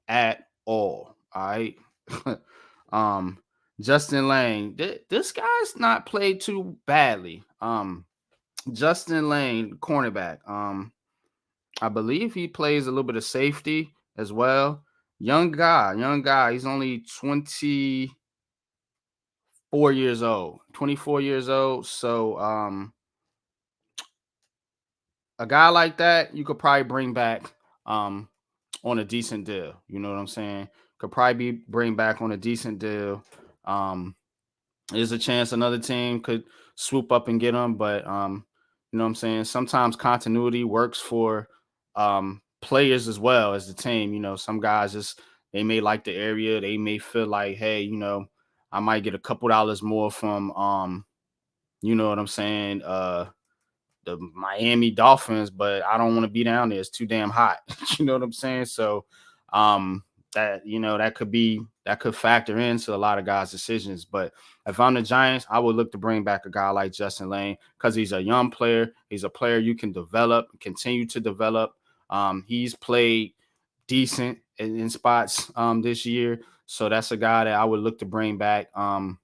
At all. All right. um, Justin Lane. This guy's not played too badly. Justin Lane, cornerback. I believe he plays a little bit of safety as well. Young guy. He's only 24 years old. 24 years old. So a guy like that, you could probably bring back on a decent deal. You know what I'm saying? Could probably bring back on a decent deal. There's a chance another team could swoop up and get him, but you know what I'm saying? Sometimes continuity works for players as well as the team. Some guys just they may like the area. They may feel like, hey, I might get a couple dollars more from you know what I'm saying, the Miami Dolphins, but I don't want to be down there. It's too damn hot. You know what I'm saying? So um that could factor into a lot of guys' decisions. But if I'm the Giants, I would look to bring back a guy like Justin Lane because he's a young player. He's a player you can develop, continue to develop. He's played decent in spots this year. So that's a guy that I would look to bring back on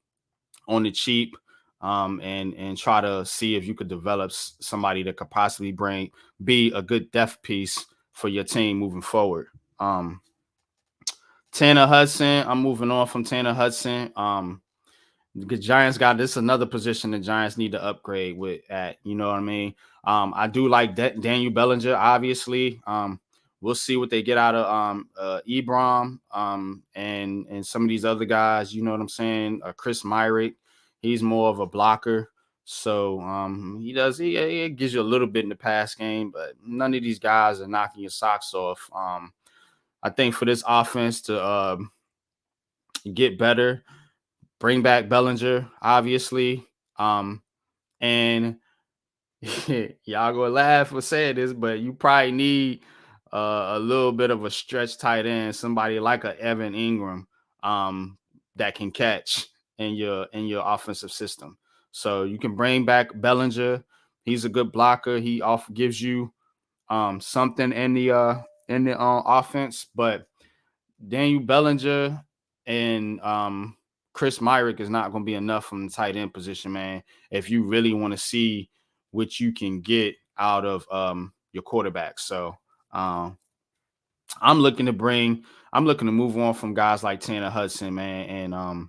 the cheap, and try to see if you could develop somebody that could possibly be a good depth piece for your team moving forward. Tanner Hudson, I'm moving on from Tanner Hudson. The Giants got this another position the Giants need to upgrade with at, you know what I mean? I do like Daniel Bellinger, obviously. We'll see what they get out of Ebron, and some of these other guys, you know what I'm saying? Chris Myrick, he's more of a blocker. So he gives you a little bit in the pass game, but none of these guys are knocking your socks off. I think for this offense to get better, bring back Bellinger, obviously. And y'all gonna laugh for saying this, but you probably need a little bit of a stretch tight end, somebody like a Evan Ingram, that can catch in your offensive system. So you can bring back Bellinger. He's a good blocker. He gives you something in the offense, but Daniel Bellinger and Chris Myrick is not going to be enough from the tight end position, man. If you really want to see what you can get out of your quarterback, so I'm looking to move on from guys like Tanner Hudson, man, and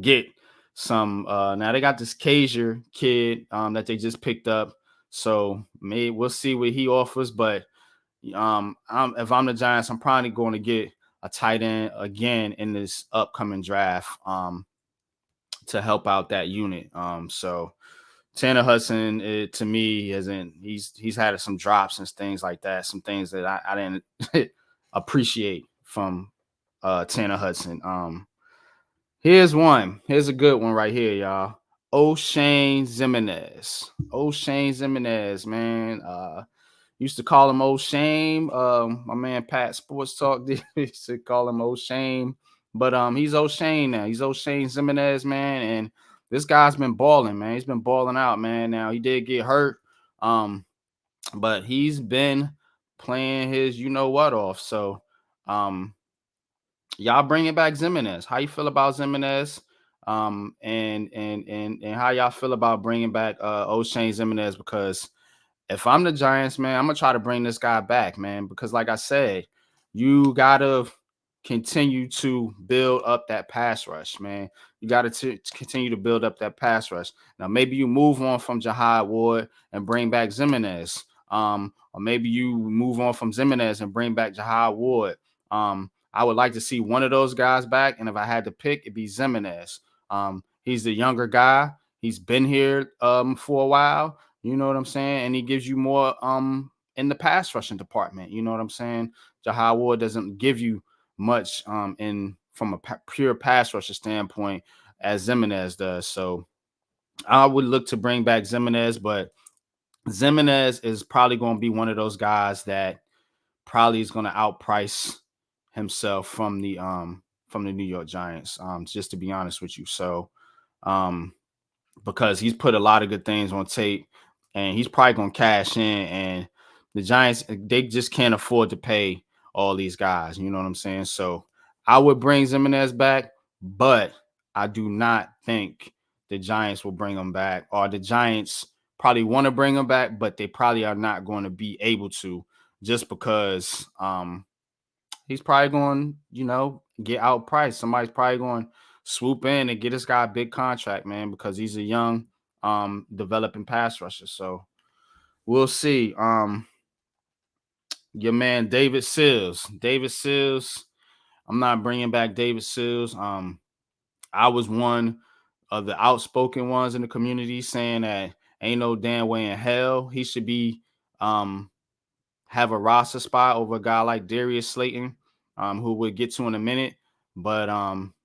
get some. Now they got this Kaiser kid that they just picked up, so maybe we'll see what he offers, but. If I'm the Giants, I'm probably going to get a tight end again in this upcoming draft to help out that unit. So Tanner Hudson, to me, he's had some drops and things like that, some things that I didn't appreciate from Tanner Hudson. Here's a good one right here, y'all. O'Shane Ximines. O'Shane Ximines, man. Used to call him O'Shame. My man Pat Sports Talk used to call him O'Shame. But he's O'Shane now. He's O'Shane Ximines, man. And this guy's been balling, man. He's been balling out, man. Now he did get hurt. But he's been playing his you know what off. So y'all bringing back Ximines. How you feel about Ximines? And how y'all feel about bringing back O'Shane Ximines? Because if I'm the Giants, man, I'm gonna try to bring this guy back, man, because like I said, you gotta continue to build up that pass rush, man. You gotta continue to build up that pass rush. Now, maybe you move on from Jahad Ward and bring back Ximines, or maybe you move on from Ximines and bring back Jahad Ward. I would like to see one of those guys back, and if I had to pick, it'd be Ximines. He's the younger guy. He's been here for a while. You know what I'm saying? And he gives you more in the pass rushing department. You know what I'm saying? Jahad Ward doesn't give you much in from a pure pass rusher standpoint as Ximines does. So I would look to bring back Ximines, but Ximines is probably going to be one of those guys that probably is going to outprice himself from the New York Giants. Just to be honest with you. So because he's put a lot of good things on tape, and he's probably going to cash in, and the Giants, they just can't afford to pay all these guys. You know what I'm saying? So I would bring Ximines back, but I do not think the Giants will bring him back, or the Giants probably want to bring him back, but they probably are not going to be able to, just because he's probably going, get outpriced. Somebody's probably going to swoop in and get this guy a big contract, man, because he's a young developing pass rusher. So we'll see. Your man David Sills. I'm not bringing back David Sills. I was one of the outspoken ones in the community saying that ain't no damn way in hell he should be have a roster spot over a guy like Darius Slayton, who we'll get to in a minute. But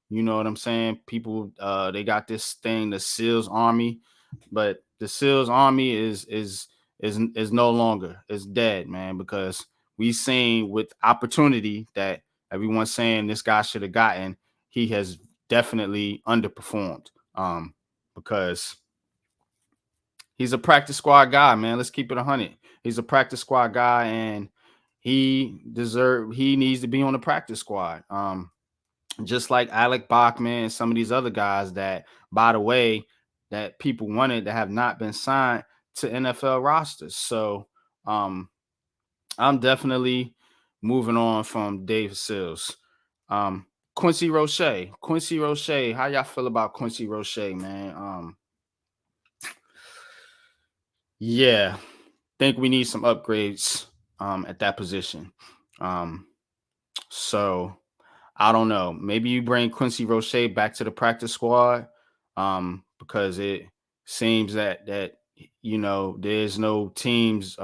you know what I'm saying? People they got this thing, the SEALs Army, but the SEALs Army is no longer. It's dead, man, because we seen with opportunity that everyone's saying this guy should have gotten, he has definitely underperformed. Because he's a practice squad guy, man. Let's keep it 100. He's a practice squad guy, and he needs to be on the practice squad. Just like Alec Bachman and some of these other guys that, by the way, that people wanted that have not been signed to NFL rosters. So I'm definitely moving on from Dave Sills. Quincy Roche. Quincy Roche. How y'all feel about Quincy Roche, man? Yeah, think we need some upgrades at that position. So I don't know. Maybe you bring Quincy Roche back to the practice squad because it seems that you know there's no teams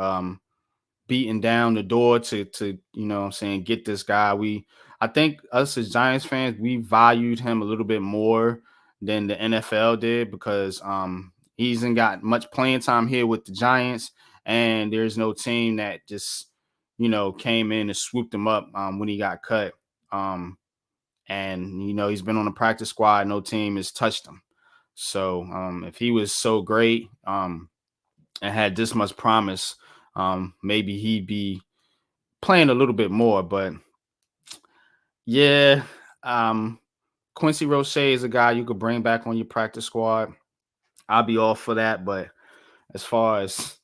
beating down the door to you know what I'm saying, get this guy. I think us as Giants fans, we valued him a little bit more than the NFL did because he hasn't got much playing time here with the Giants, and there's no team that just, you know, came in and swooped him up when he got cut. And you know, he's been on the practice squad, no team has touched him. So if he was so great and had this much promise, maybe he'd be playing a little bit more. But yeah, Quincy Roche is a guy you could bring back on your practice squad. I'll be all for that. But as far as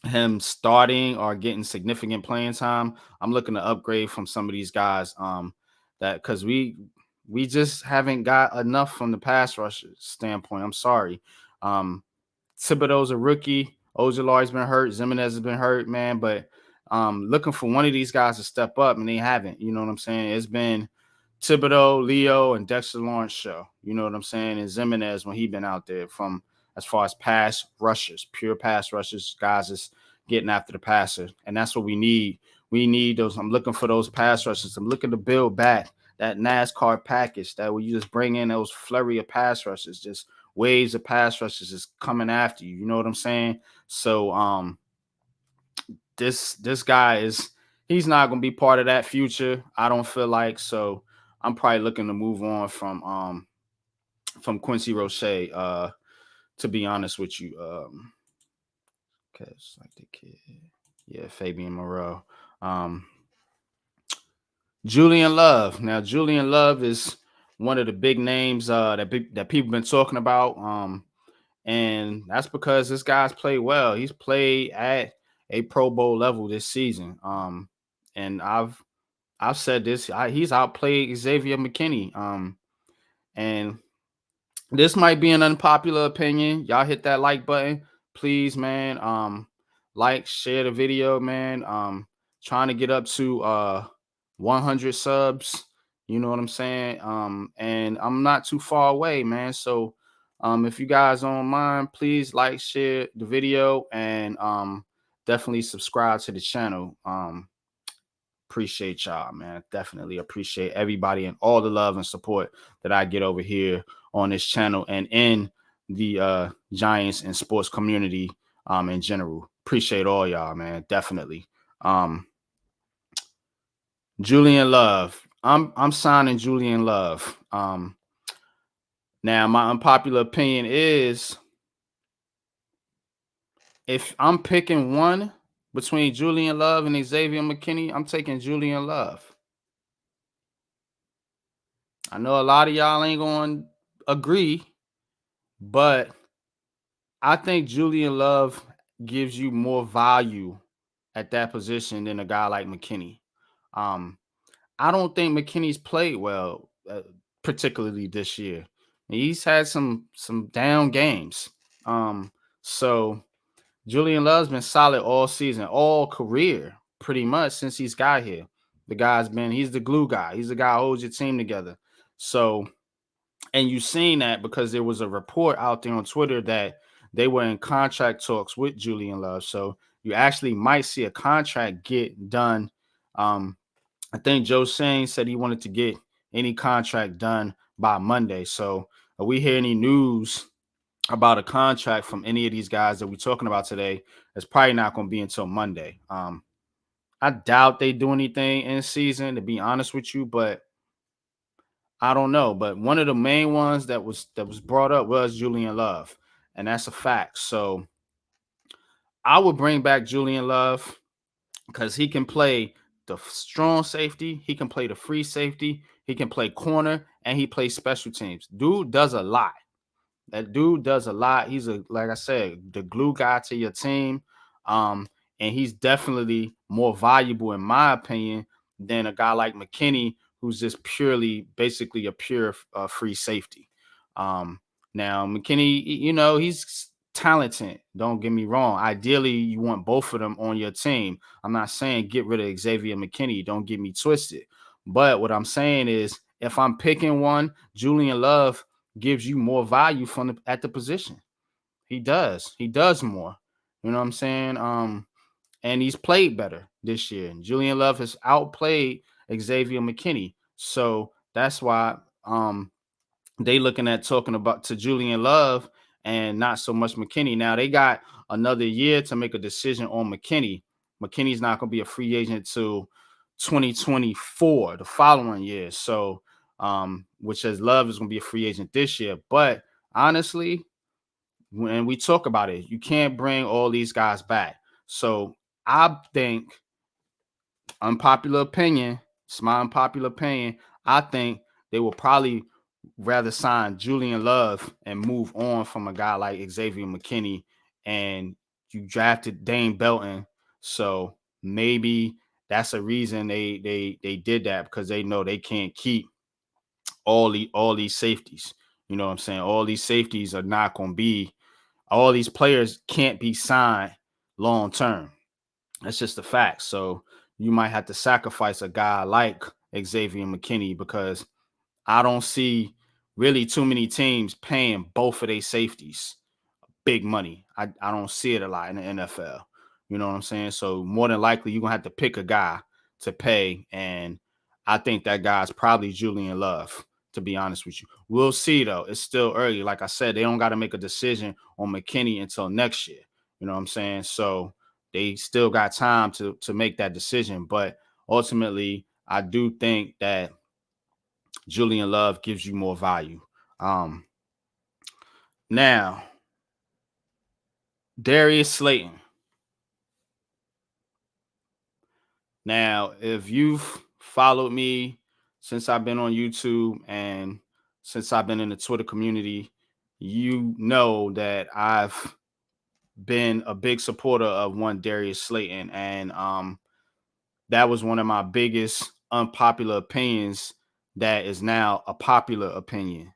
him starting or getting significant playing time, I'm looking to upgrade from some of these guys. That because we just haven't got enough from the pass rush standpoint. I'm sorry. Thibodeau's a rookie. Ojulari's been hurt. Zimenez has been hurt, man. But looking for one of these guys to step up, and they haven't. You know what I'm saying? It's been Thibodeau, Leo, and Dexter Lawrence show. You know what I'm saying? And Zimenez when he been out there from as far as pass rushers, pure pass rushers, guys is getting after the passer. And that's what we need. We need those. I'm looking for those pass rushers. I'm looking to build back that NASCAR package that where you just bring in those flurry of pass rushes, just waves of pass rushes is coming after you. You know what I'm saying? So this guy he's not gonna be part of that future. I don't feel like. So I'm probably looking to move on from Quincy Roche, to be honest with you. Okay, it's like the kid. Yeah, Fabian Moreau. Julian Love. Now, Julian Love is one of the big names that people been talking about. And that's because this guy's played well. He's played at a Pro Bowl level this season. And I've said this. He's outplayed Xavier McKinney. And this might be an unpopular opinion. Y'all hit that like button, please, man. Like, share the video, man. Trying to get up to 100 subs. You know what I'm saying? And I'm not too far away, man. So if you guys don't mind, please like, share the video, and definitely subscribe to the channel. Appreciate y'all, man. Definitely appreciate everybody and all the love and support that I get over here on this channel and in the Giants and sports community in general. Appreciate all y'all, man. Definitely. Julian Love. I'm signing Julian Love. Now my unpopular opinion is if I'm picking one between Julian Love and Xavier McKinney, I'm taking Julian Love. I know a lot of y'all ain't going to agree, but I think Julian Love gives you more value at that position than a guy like McKinney. I don't think McKinney's played well, particularly this year. He's had some down games. So Julian Love's been solid all season, all career, pretty much since he's got here. He's the glue guy. He's the guy who holds your team together. So, and you've seen that because there was a report out there on Twitter that they were in contract talks with Julian Love. So you actually might see a contract get done. I think Joe Shane said he wanted to get any contract done by Monday. So if we hear any news about a contract from any of these guys that we're talking about today, it's probably not going to be until Monday. I doubt they do anything in season, to be honest with you, but I don't know. But one of the main ones that was brought up was Julian Love, and that's a fact. So I would bring back Julian Love because he can play the strong safety, he can play the free safety, he can play corner, and he plays special teams. Dude does a lot. That dude does a lot. He's like I said, the glue guy to your team. And he's definitely more valuable, in my opinion, than a guy like McKinney, who's just purely, basically a pure free safety. Um, Now, McKinney, he's talented. Don't get me wrong. Ideally, you want both of them on your team. I'm not saying get rid of Xavier McKinney. Don't get me twisted. But what I'm saying is, if I'm picking one, Julian Love gives you more value at the position. He does. He does more. You know what I'm saying? And he's played better this year. Julian Love has outplayed Xavier McKinney. So that's why they looking at talking about to Julian Love and not so much McKinney. Now they got another year to make a decision on McKinney. McKinney's not going to be a free agent till 2024, the following year. So, which says Love is going to be a free agent this year. But honestly, when we talk about it, you can't bring all these guys back. So I think, unpopular opinion, it's my unpopular opinion, I think they will probably rather sign Julian Love and move on from a guy like Xavier McKinney. And you drafted Dane Belton, so maybe that's a reason they did that, because they know they can't keep all these safeties. You know what I'm saying? All these safeties are not going to be. All these players can't be signed long term. That's just a fact. So you might have to sacrifice a guy like Xavier McKinney, because I don't see really too many teams paying both of their safeties big money. I don't see it a lot in the NFL. You know what I'm saying? So more than likely, you're going to have to pick a guy to pay. And I think that guy's probably Julian Love, to be honest with you. We'll see, though. It's still early. Like I said, they don't got to make a decision on McKinney until next year. You know what I'm saying? So they still got time to make that decision. But ultimately, I do think that Julian Love gives you more value. Now, Darius Slayton. Now, if you've followed me since I've been on YouTube and since I've been in the Twitter community, you know that I've been a big supporter of one Darius Slayton. And that was one of my biggest unpopular opinions that is now a popular opinion.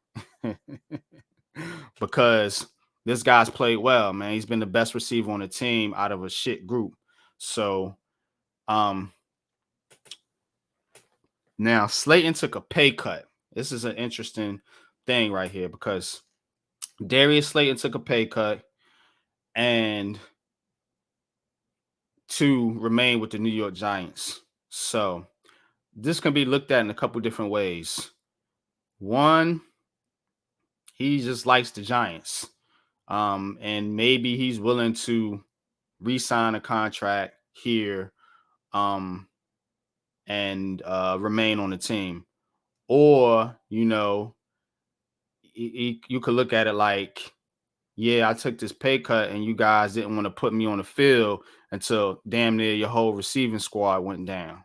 Because this guy's played well, man. He's been the best receiver on the team out of a shit group. So now Slayton took a pay cut. This is an interesting thing right here, because Darius Slayton took a pay cut and to remain with the New York Giants. So this can be looked at in a couple different ways. One, he just likes the Giants. And maybe he's willing to re-sign a contract here and remain on the team. Or, you could look at it like, yeah, I took this pay cut and you guys didn't want to put me on the field until damn near your whole receiving squad went down.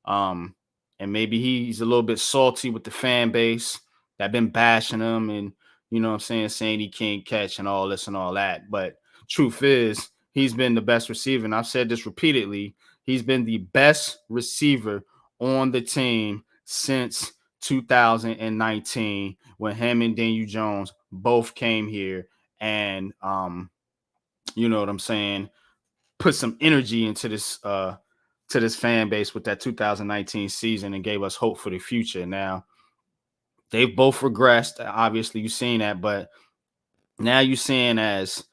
And maybe he's a little bit salty with the fan base that been bashing him and, you know what I'm saying he can't catch and all this and all that. But truth is, he's been the best receiver. And I've said this repeatedly. He's been the best receiver on the team since 2019, when him and Daniel Jones both came here and, you know what I'm saying, put some energy into this fan base with that 2019 season and gave us hope for the future. Now, they've both regressed. Obviously, you've seen that, but Now you're seeing as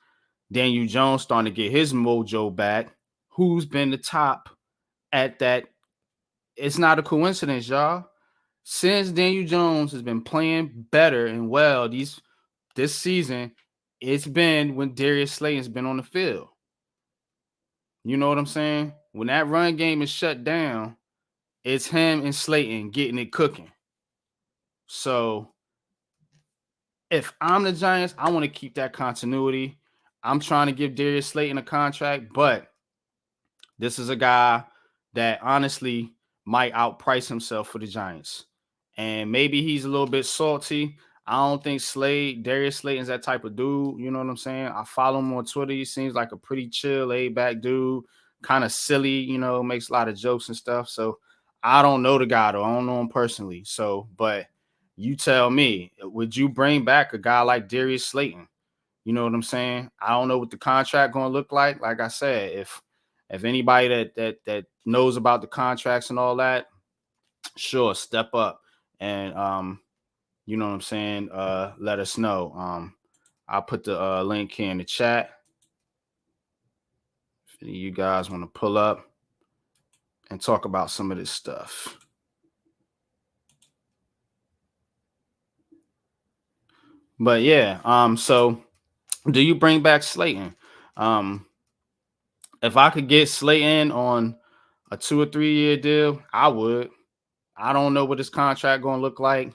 Daniel Jones starting to get his mojo back, who's been the top at that. It's not a coincidence, y'all. Since Daniel Jones has been playing better and well this season, it's been when Darius Slayton's been on the field. You know what I'm saying? When that run game is shut down, it's him and Slayton getting it cooking. So if I'm the Giants, I want to keep that continuity. I'm trying to give Darius Slayton a contract, but this is a guy that honestly might outprice himself for the Giants. And maybe he's a little bit salty. I don't think Darius Slayton's that type of dude. You know what I'm saying? I follow him on Twitter. He seems like a pretty chill, laid-back dude, kind of silly, makes a lot of jokes and stuff. So I don't know the guy, though. I don't know him personally. So, but you tell me, would you bring back a guy like Darius Slayton? You know what I'm saying? I don't know what the contract going to look like. Like I said, if anybody that knows about the contracts and all that, sure, step up and you know what I'm saying, let us know. I'll put the link here in the chat if any of you guys want to pull up and talk about some of this stuff. But yeah, so do you bring back Slayton? If I could get Slayton on a 2 or 3 year deal, I would. I don't know what his contract going to look like.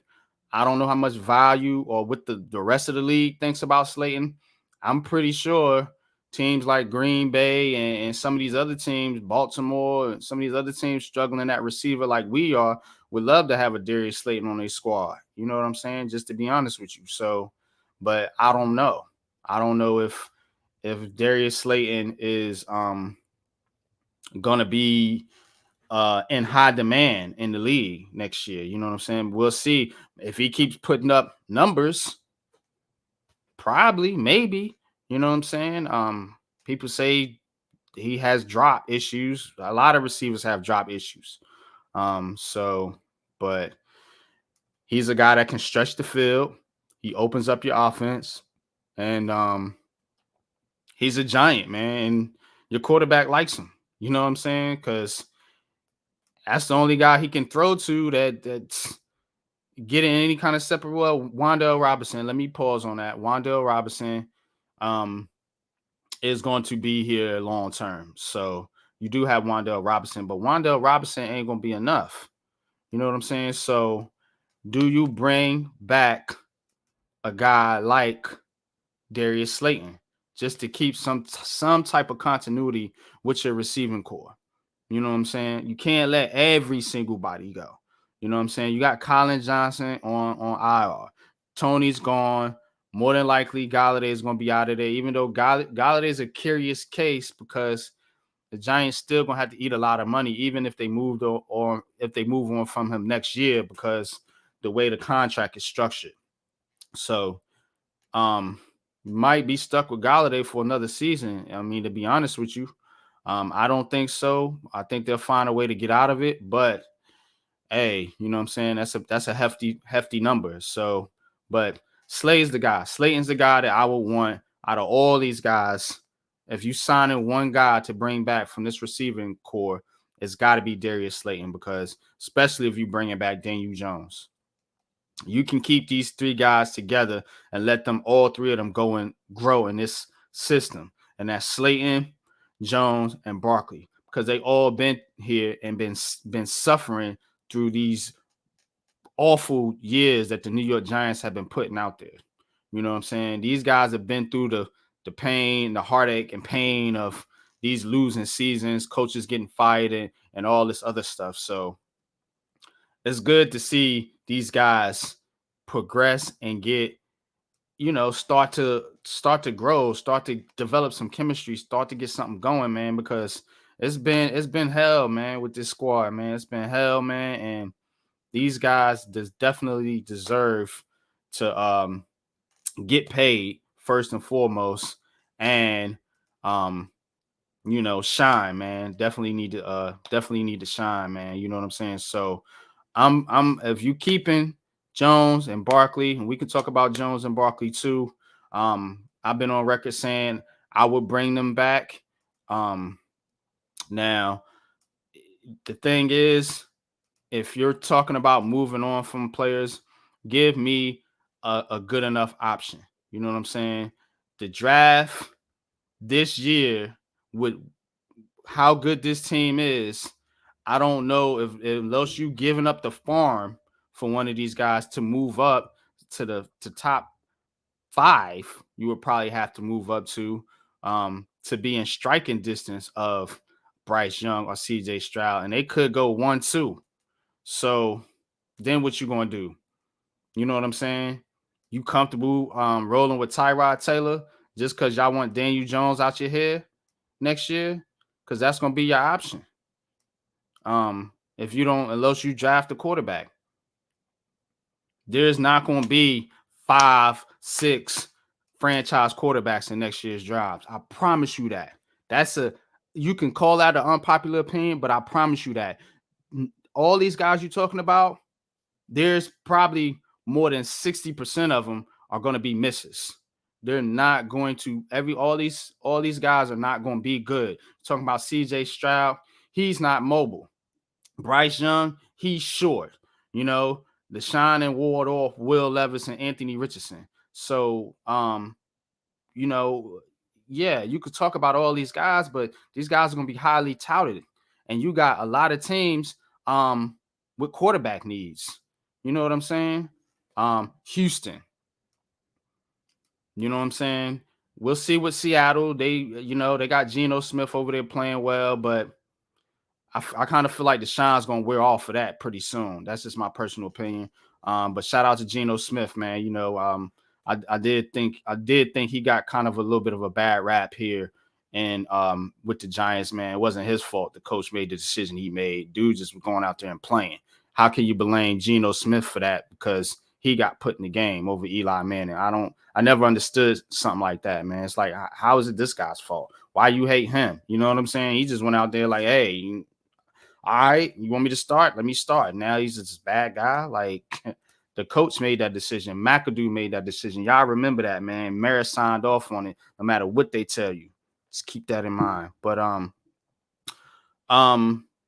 I don't know how much value or what the rest of the league thinks about Slayton. I'm pretty sure teams like Green Bay and some of these other teams, Baltimore, and some of these other teams struggling at receiver like we are, would love to have a Darius Slayton on their squad. You know what I'm saying? Just to be honest with you. So, but I don't know. I don't know if Darius Slayton is gonna be in high demand in the league next year. You know what I'm saying? We'll see if he keeps putting up numbers. Probably, maybe. You know what I'm saying? People say he has drop issues. A lot of receivers have drop issues. So, but he's a guy that can stretch the field. He opens up your offense, and he's a giant, man. And your quarterback likes him. You know what I'm saying? Because that's the only guy he can throw to that's getting any kind of separate. Well, Wan'Dale Robinson. Let me pause on that. Wan'Dale Robinson is going to be here long term. So you do have Wan'Dale Robinson, but Wan'Dale Robinson ain't going to be enough. You know what I'm saying? So do you bring back a guy like Darius Slayton just to keep some type of continuity with your receiving core? You know what I'm saying? You can't let every single body go. You know what I'm saying? You got Colin Johnson on IR. Tony's gone. More than likely, Galladay is going to be out of there, even though Galladay is a curious case because the Giants still going to have to eat a lot of money, even if they moved or if they move on from him next year because the way the contract is structured. So, you might be stuck with Galladay for another season. I mean, to be honest with you, I don't think so. I think they'll find a way to get out of it. But hey, you know what I'm saying? That's a hefty number. So, but Slay's the guy. Slayton's the guy that I would want out of all these guys. If you sign in one guy to bring back from this receiving core, it's got to be Darius Slayton because especially if you bring back Daniel Jones. You can keep these three guys together and let them all three of them go and grow in this system. And that's Slayton, Jones, and Barkley because they all been here and been suffering through these awful years that the New York Giants have been putting out there. You know what I'm saying? These guys have been through the pain, the heartache and pain of these losing seasons, coaches getting fired and all this other stuff. So it's good to see these guys progress and get, start to grow, start to develop some chemistry, start to get something going, man, because it's been hell, man, with this squad, man. It's been hell, man, and these guys definitely deserve to get paid first and foremost and shine, man. Definitely need to shine, man. You know what I'm saying? So I'm if you keeping Jones and Barkley, and we can talk about Jones and Barkley too. I've been on record saying I would bring them back. Now the thing is, if you're talking about moving on from players, give me a good enough option. You know what I'm saying? The draft this year, with how good this team is, I don't know if unless you giving up the farm for one of these guys to move up to top 5, you would probably have to move up to be in striking distance of Bryce Young or CJ Stroud, and they could go 1-2. So then what you gonna do? You know what I'm saying? You comfortable rolling with Tyrod Taylor just because y'all want Daniel Jones out your head next year? Because that's gonna be your option. If you don't, unless you draft a quarterback, there's not gonna be 5, 6 franchise quarterbacks in next year's drafts. I promise you that. You can call that an unpopular opinion, but I promise you that all these guys you're talking about, there's probably more than 60% of them are going to be misses. They're not going to all these guys are not going to be good. Talking about CJ Stroud, he's not mobile. Bryce Young, he's short. You know, Deshaun and Ward off, Will Levis and Anthony Richardson. So, you know, yeah, you could talk about all these guys, but these guys are going to be highly touted. And you got a lot of teams with quarterback needs. You know what I'm saying? Houston. You know what I'm saying? We'll see with Seattle. They got Geno Smith over there playing well, but I kind of feel like Deshaun's going to wear off of that pretty soon. That's just my personal opinion. But shout out to Geno Smith, man. I did think he got kind of a little bit of a bad rap here, and with the Giants, man, it wasn't his fault. The coach made the decision he made. Dude just was going out there and playing. How can you blame Geno Smith for that? Because he got put in the game over Eli Manning. I never understood something like that, man. It's like, how is it this guy's fault? Why you hate him? You know what I'm saying? He just went out there like, hey, all right, you want me to start? Let me start. Now he's just a bad guy. Like, the coach made that decision. McAdoo made that decision. Y'all remember that, man. Maris signed off on it, no matter what they tell you. Just keep that in mind. But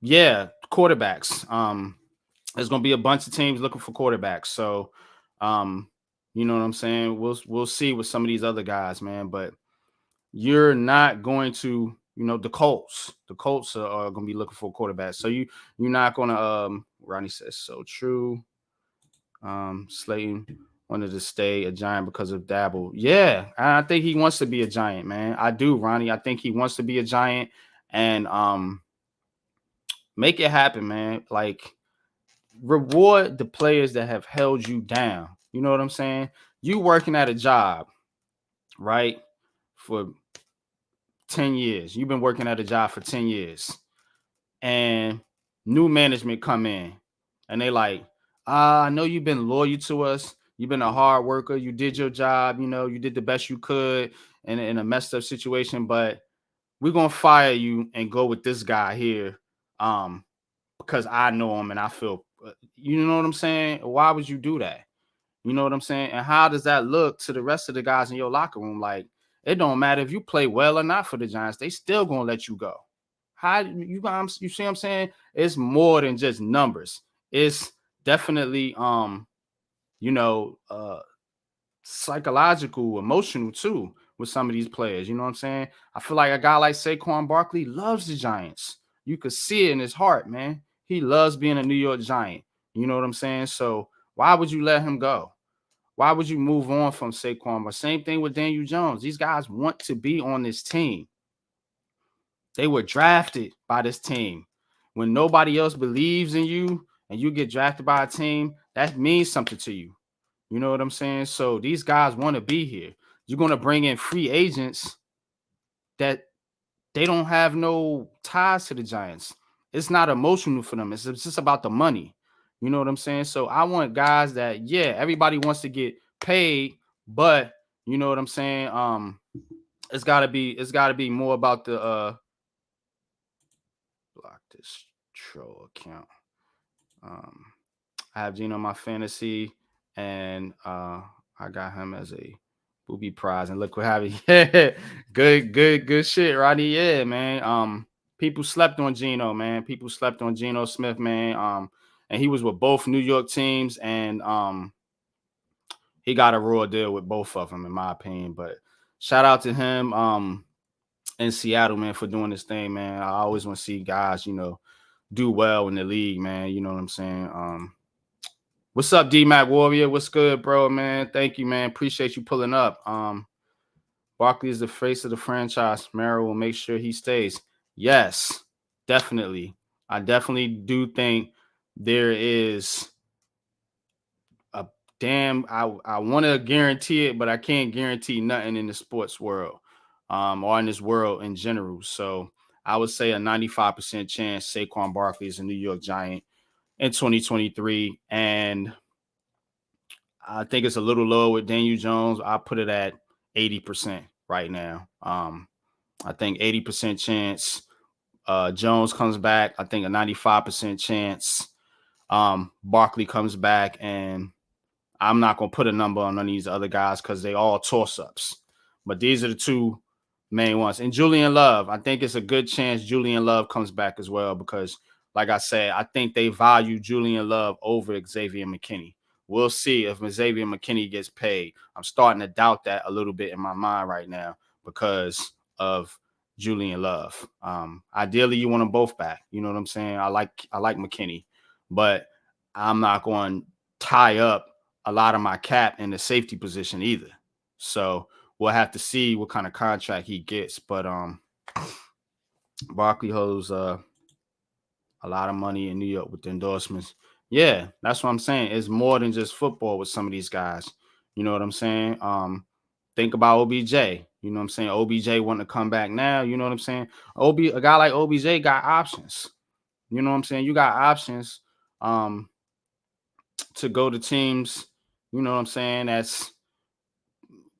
yeah, quarterbacks. There's gonna be a bunch of teams looking for quarterbacks. So you know what I'm saying? We'll see with some of these other guys, man. But you're not going to, the Colts. The Colts are going to be looking for a quarterback. So you're not going to. Ronnie says so true. Slayton wanted to stay a Giant because of Dabble. Yeah, I think he wants to be a Giant, man. I do, Ronnie. I think he wants to be a Giant, and make it happen, man. Like, reward the players that have held you down. You know what I'm saying? You working at a job, right? For 10 years. You've been working at a job for 10 years. And new management come in and they like, I know you've been loyal to us. You've been a hard worker. You did your job. You did the best you could in a messed up situation, but we're going to fire you and go with this guy here because I know him and I feel, you know what I'm saying? Why would you do that? You know what I'm saying? And how does that look to the rest of the guys in your locker room? Like, it don't matter if you play well or not for the Giants. They still going to let you go. How you see what I'm saying? It's more than just numbers. It's definitely psychological, emotional too with some of these players. You know what I'm saying? I feel like a guy like Saquon Barkley loves the Giants. You could see it in his heart, man. He loves being a New York Giant. You know what I'm saying? So why would you let him go? Why would you move on from Saquon? But same thing with Daniel Jones. These guys want to be on this team. They were drafted by this team. When nobody else believes in you and you get drafted by a team, that means something to you. You know what I'm saying? So these guys want to be here. You're going to bring in free agents that they don't have no ties to the Giants. It's not emotional for them. It's just about the money. You know what I'm saying? So I want guys that, yeah, everybody wants to get paid, but you know what I'm saying? It's gotta be more about the block this troll account. I have Gino on my fantasy, and I got him as a Who be prizing? Look what happened. Yeah, good shit, Roddy. Yeah, man. People slept on Geno, man. People slept on Geno Smith, man. And he was with both New York teams, and he got a raw deal with both of them, in my opinion. But shout out to him, in Seattle, man, for doing this thing, man. I always want to see guys, do well in the league, man. You know what I'm saying? What's up, D-Mac Warrior? What's good, bro, man? Thank you, man. Appreciate you pulling up. Barkley is the face of the franchise. Merrill will make sure he stays. Yes, definitely. I definitely do think there is a I want to guarantee it, but I can't guarantee nothing in the sports world, or in this world in general. So I would say a 95% chance Saquon Barkley is a New York Giant in 2023. And I think it's a little low with Daniel Jones. I put it at 80% right now. I think 80% chance Jones comes back. I think a 95% chance Barkley comes back. And I'm not going to put a number on none of these other guys because they all toss-ups. But these are the two main ones. And Julian Love, I think it's a good chance Julian Love comes back as well because, like I said, I think they value Julian Love over Xavier McKinney. We'll see if Xavier McKinney gets paid. I'm starting to doubt that a little bit in my mind right now because of Julian Love. Ideally, you want them both back. You know what I'm saying? I like McKinney, but I'm not going to tie up a lot of my cap in the safety position either. So we'll have to see what kind of contract he gets. But Barkley holds a lot of money in New York with the endorsements. Yeah, that's what I'm saying. It's more than just football with some of these guys. You know what I'm saying? Think about OBJ. You know what I'm saying? OBJ wanting to come back now. You know what I'm saying? A guy like OBJ got options. You know what I'm saying? You got options to go to teams. You know what I'm saying? That's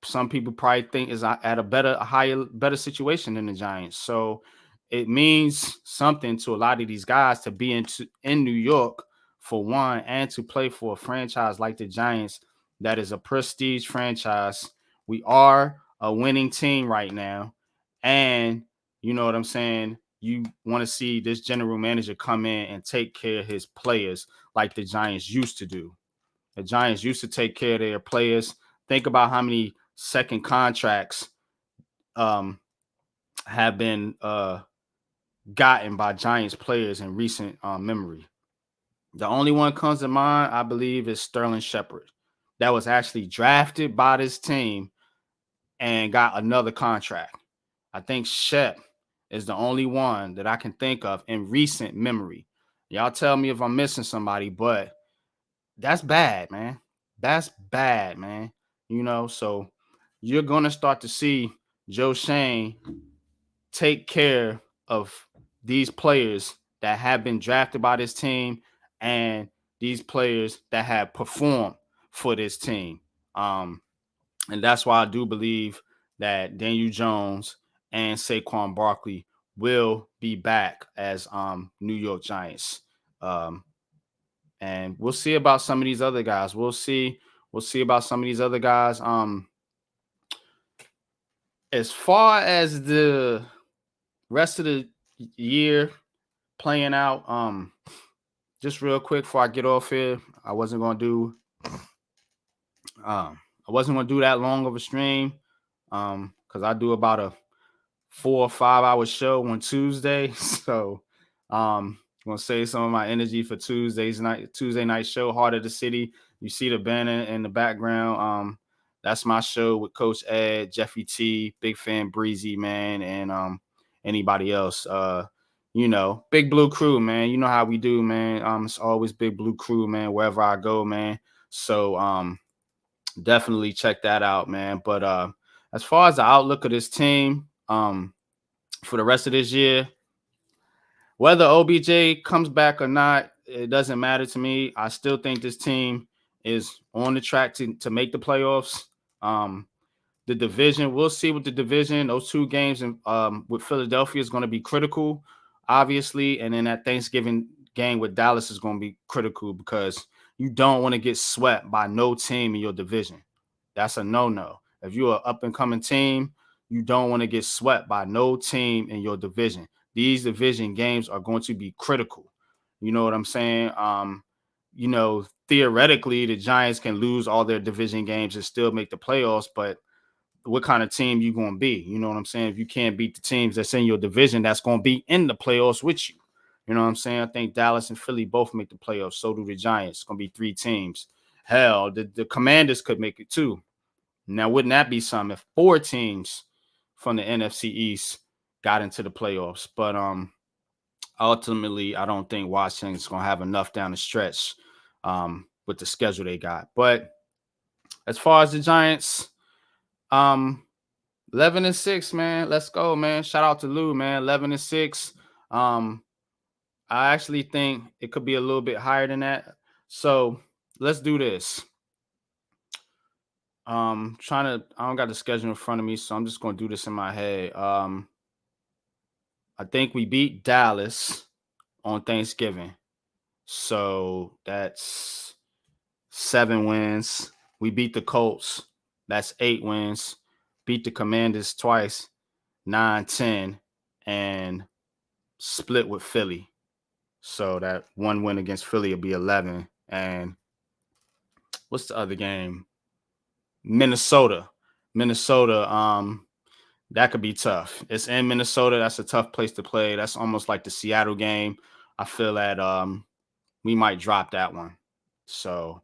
some people probably think is at a better situation than the Giants. So it means something to a lot of these guys to be in New York for one, and to play for a franchise like the Giants that is a prestige franchise. We are a winning team right now. And you know what I'm saying? You want to see this general manager come in and take care of his players like the Giants used to do. The Giants used to take care of their players. Think about how many second contracts have been gotten by Giants players in recent memory. The only one comes to mind, I believe, is Sterling Shepard. That was actually drafted by this team and got another contract. I think Shep is the only one that I can think of in recent memory. Y'all tell me if I'm missing somebody, but that's bad, man. That's bad, man. So you're going to start to see Joe Schoen take care of these players that have been drafted by this team and these players that have performed for this team. And that's why I do believe that Daniel Jones and Saquon Barkley will be back as New York Giants. And we'll see about some of these other guys. We'll see about some of these other guys. As far as the rest of the year playing out, just real quick before I get off here, I wasn't gonna do that long of a stream, because I do about a 4 or 5 hour show on Tuesday. So I'm gonna save some of my energy for Tuesday night show, Heart of the City. You see the banner in the background. That's my show with Coach Ed, Jeffy T, Big Fan Breezy, man, and anybody else. Big Blue Crew, man. You know how we do, man. It's always Big Blue Crew, man, wherever I go, man. So definitely check that out, man. But as far as the outlook of this team, for the rest of this year, whether OBJ comes back or not, it doesn't matter to me. I still think this team is on the track to make the playoffs. The division, we'll see with the division. Those 2 games with Philadelphia is going to be critical, obviously. And then that Thanksgiving game with Dallas is going to be critical because you don't want to get swept by no team in your division. That's a no-no. If you're an up and coming team, you don't want to get swept by no team in your division. These division games are going to be critical. You know what I'm saying? Theoretically, the Giants can lose all their division games and still make the playoffs, but what kind of team you going to be? You know what I'm saying? If you can't beat the teams that's in your division, that's going to be in the playoffs with you. You know what I'm saying? I think Dallas and Philly both make the playoffs. So do the Giants. It's going to be 3 teams. Hell, the Commanders could make it too. Now, wouldn't that be something if 4 teams from the NFC East got into the playoffs? But ultimately, I don't think Washington's going to have enough down the stretch with the schedule they got. But as far as the Giants, 11-6, man. Let's go, man. Shout out to Lou, man. 11-6. I actually think it could be a little bit higher than that. So let's do this. I don't got the schedule in front of me, so I'm just gonna do this in my head. I think we beat Dallas on Thanksgiving. So that's 7 wins. We beat the Colts. That's 8 wins. Beat the Commanders twice, 9-10, and split with Philly. So that 1 win against Philly will be 11. And what's the other game? Minnesota. That could be tough. It's in Minnesota. That's a tough place to play. That's almost like the Seattle game. I feel that we might drop that one. So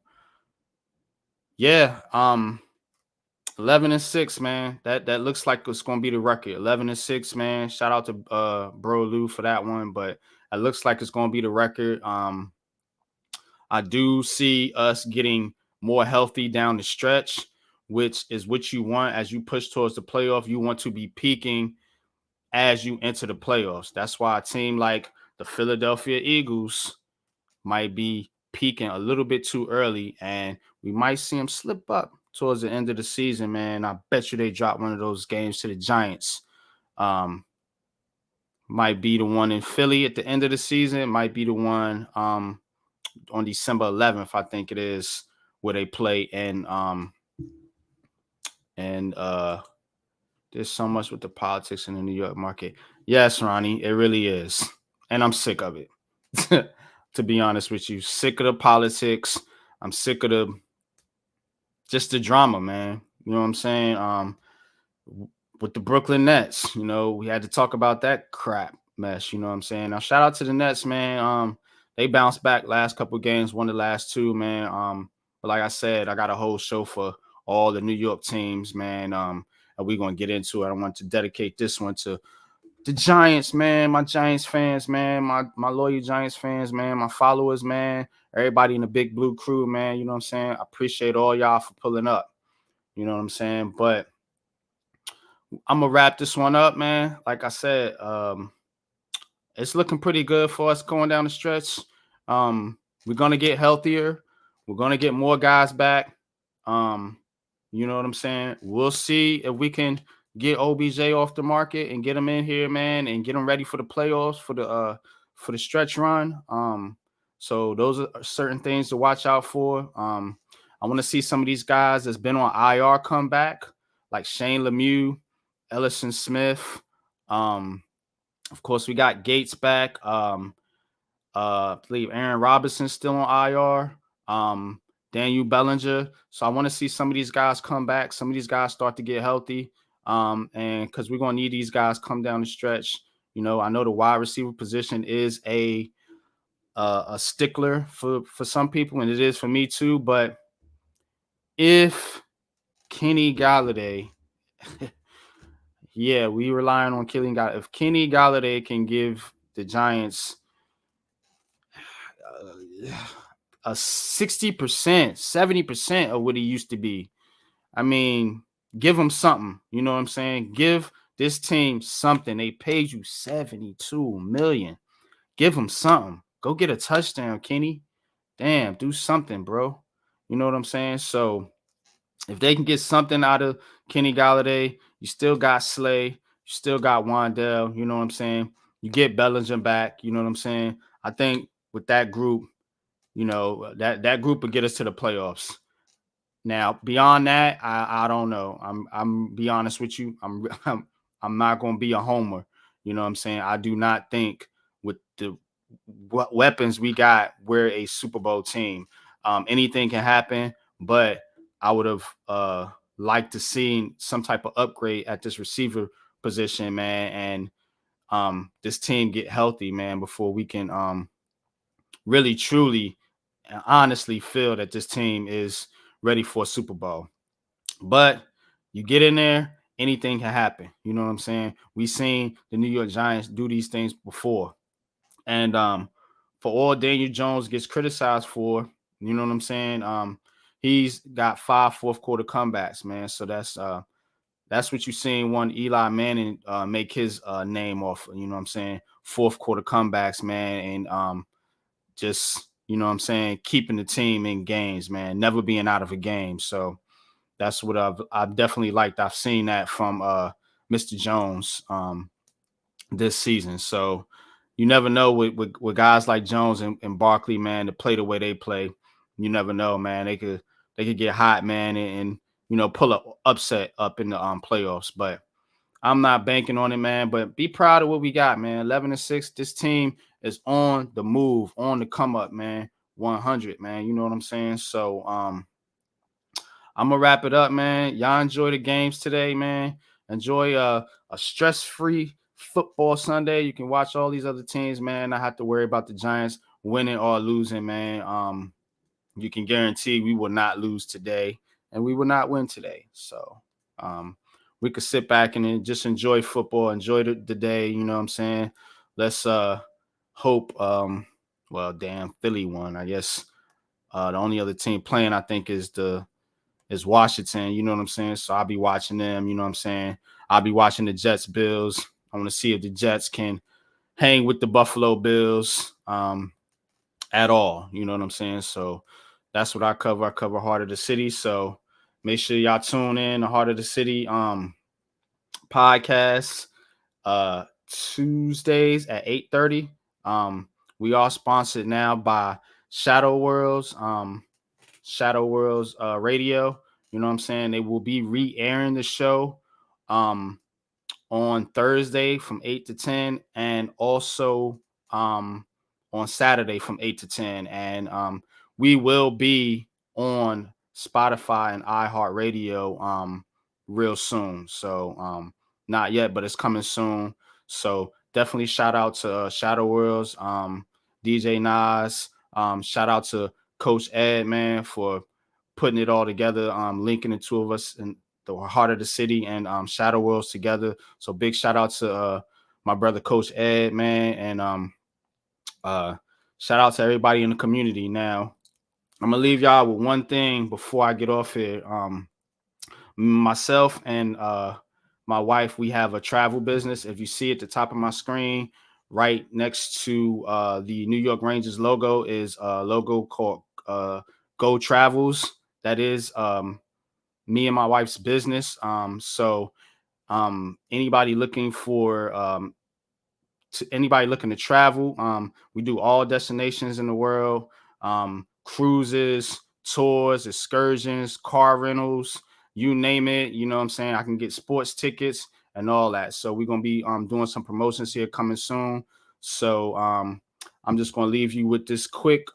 yeah, 11-6, man. That looks like it's gonna be the record. 11-6, man. Shout out to Bro Lou for that one, but it looks like it's gonna be the record. I do see us getting more healthy down the stretch, which is what you want as you push towards the playoff. You want to be peaking as you enter the playoffs. That's why a team like the Philadelphia Eagles might be peaking a little bit too early, and we might see them slip up towards the end of the season, man. I bet you they drop one of those games to the Giants. Might be the one in Philly at the end of the season. It might be the one on December 11th, I think it is, where they play. And there's so much with the politics in the New York market. Yes, Ronnie, it really is. And I'm sick of it. To be honest with you, sick of the politics. I'm sick of the drama, man. You know what I'm saying? With the Brooklyn Nets, we had to talk about that crap mess. You know what I'm saying? Now, shout out to the Nets, man. They bounced back last couple of games, won the last 2, man. But like I said, I got a whole show for all the New York teams, man. And we're gonna get into it. I want to dedicate this one to the Giants, man. My Giants fans, man. My loyal Giants fans, man. My followers, man. Everybody in the Big Blue crew, man. You know what I'm saying? I appreciate all y'all for pulling up. You know what I'm saying? But I'm gonna wrap this one up, man. Like I said, it's looking pretty good for us going down the stretch. We're gonna get healthier. We're gonna get more guys back. You know what I'm saying? We'll see if we can get OBJ off the market and get him in here, man, and get him ready for the playoffs for the stretch run. So those are certain things to watch out for. I want to see some of these guys that's been on IR come back, like Shane Lemieux, Ellison Smith. Of course, we got Gates back. I believe Aaron Robinson's still on IR. Daniel Bellinger. So I want to see some of these guys come back. Some of these guys start to get healthy. And because we're gonna need these guys come down the stretch. I know the wide receiver position is a stickler for some people, and it is for me too. But if Kenny Golladay, yeah, we relying on Kenny Golladay. If Kenny Golladay can give the Giants a 60%, 70% of what he used to be, I mean, give him something. You know what I'm saying? Give this team something. They paid you $72 million. Give him something. Go get a touchdown, Kenny. Damn, do something, bro. You know what I'm saying? So if they can get something out of Kenny Golladay, you still got Slay, you still got Wandell. You know what I'm saying? You get Bellinger back. You know what I'm saying? I think with that group, that group will get us to the playoffs. Now, beyond that, I don't know. I'm be honest with you. I'm not gonna be a homer. You know what I'm saying? I do not think with the what weapons we got, we're a Super Bowl team. Anything can happen, but I would have liked to see some type of upgrade at this receiver position, man, and this team get healthy, man, before we can really truly and honestly feel that this team is ready for a Super Bowl. But you get in there, anything can happen. You know what I'm saying? We seen the New York Giants do these things before. And for all Daniel Jones gets criticized for, you know what I'm saying? He's got 5 fourth quarter comebacks, man. So that's what you seen one Eli Manning make his name off, you know what I'm saying? Fourth quarter comebacks, man, and just, you know what I'm saying, keeping the team in games, man, never being out of a game. So that's what I've definitely liked. I've seen that from Mr. Jones this season. So you never know with guys like Jones and Barkley, man, to play the way they play. You never know, man. They could get hot, man, and you know, pull up upset up in the playoffs. But I'm not banking on it, man. But be proud of what we got, man. 11-6. This team is on the move, on the come up, man. 100, man. You know what I'm saying? So I'm gonna wrap it up, man. Y'all enjoy the games today, man. Enjoy a stress-free football Sunday. You can watch all these other teams, man. Not have to worry about the Giants winning or losing, man. You can guarantee we will not lose today, and we will not win today. So we could sit back and just enjoy football, enjoy the day. You know what I'm saying? Let's hope. Well, damn, Philly won. I guess the only other team playing, I think, is Washington. You know what I'm saying? So I'll be watching them. You know what I'm saying? I'll be watching the Jets Bills. I want to see if the Jets can hang with the Buffalo Bills at all. You know what I'm saying? So that's what I cover. I cover Heart of the City. So make sure y'all tune in the Heart of the City podcast Tuesdays at 8:30. We are sponsored now by Shadow Worlds Radio. You know what I'm saying? They will be re-airing the show on Thursday from 8 to 10 and also on Saturday from 8 to 10. And we will be on Spotify and iHeartRadio real soon. So not yet, but it's coming soon. So definitely shout out to Shadow Worlds, DJ Nas. Shout out to Coach Ed, man, for putting it all together, linking the two of us in the Heart of the City and Shadow Worlds together. So big shout out to my brother Coach Ed, man, and shout out to everybody in the community. Now, I'm gonna leave y'all with one thing before I get off here. Myself and my wife, we have a travel business. If you see at the top of my screen, right next to the New York Rangers logo is a logo called Go Travels. That is me and my wife's business. So anybody looking for anybody looking to travel, we do all destinations in the world, cruises, tours, excursions, car rentals, you name it. You know what I'm saying? I can get sports tickets and all that. So we're going to be doing some promotions here coming soon. So I'm just going to leave you with this quick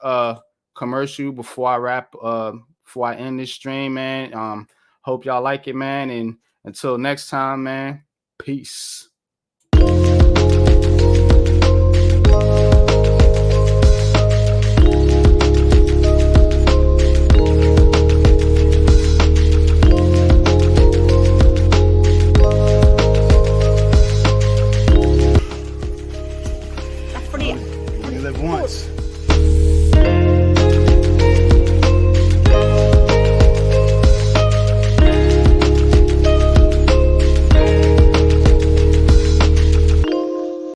commercial before I end this stream, man. Hope y'all like it, man. And until next time, man, peace. You live once.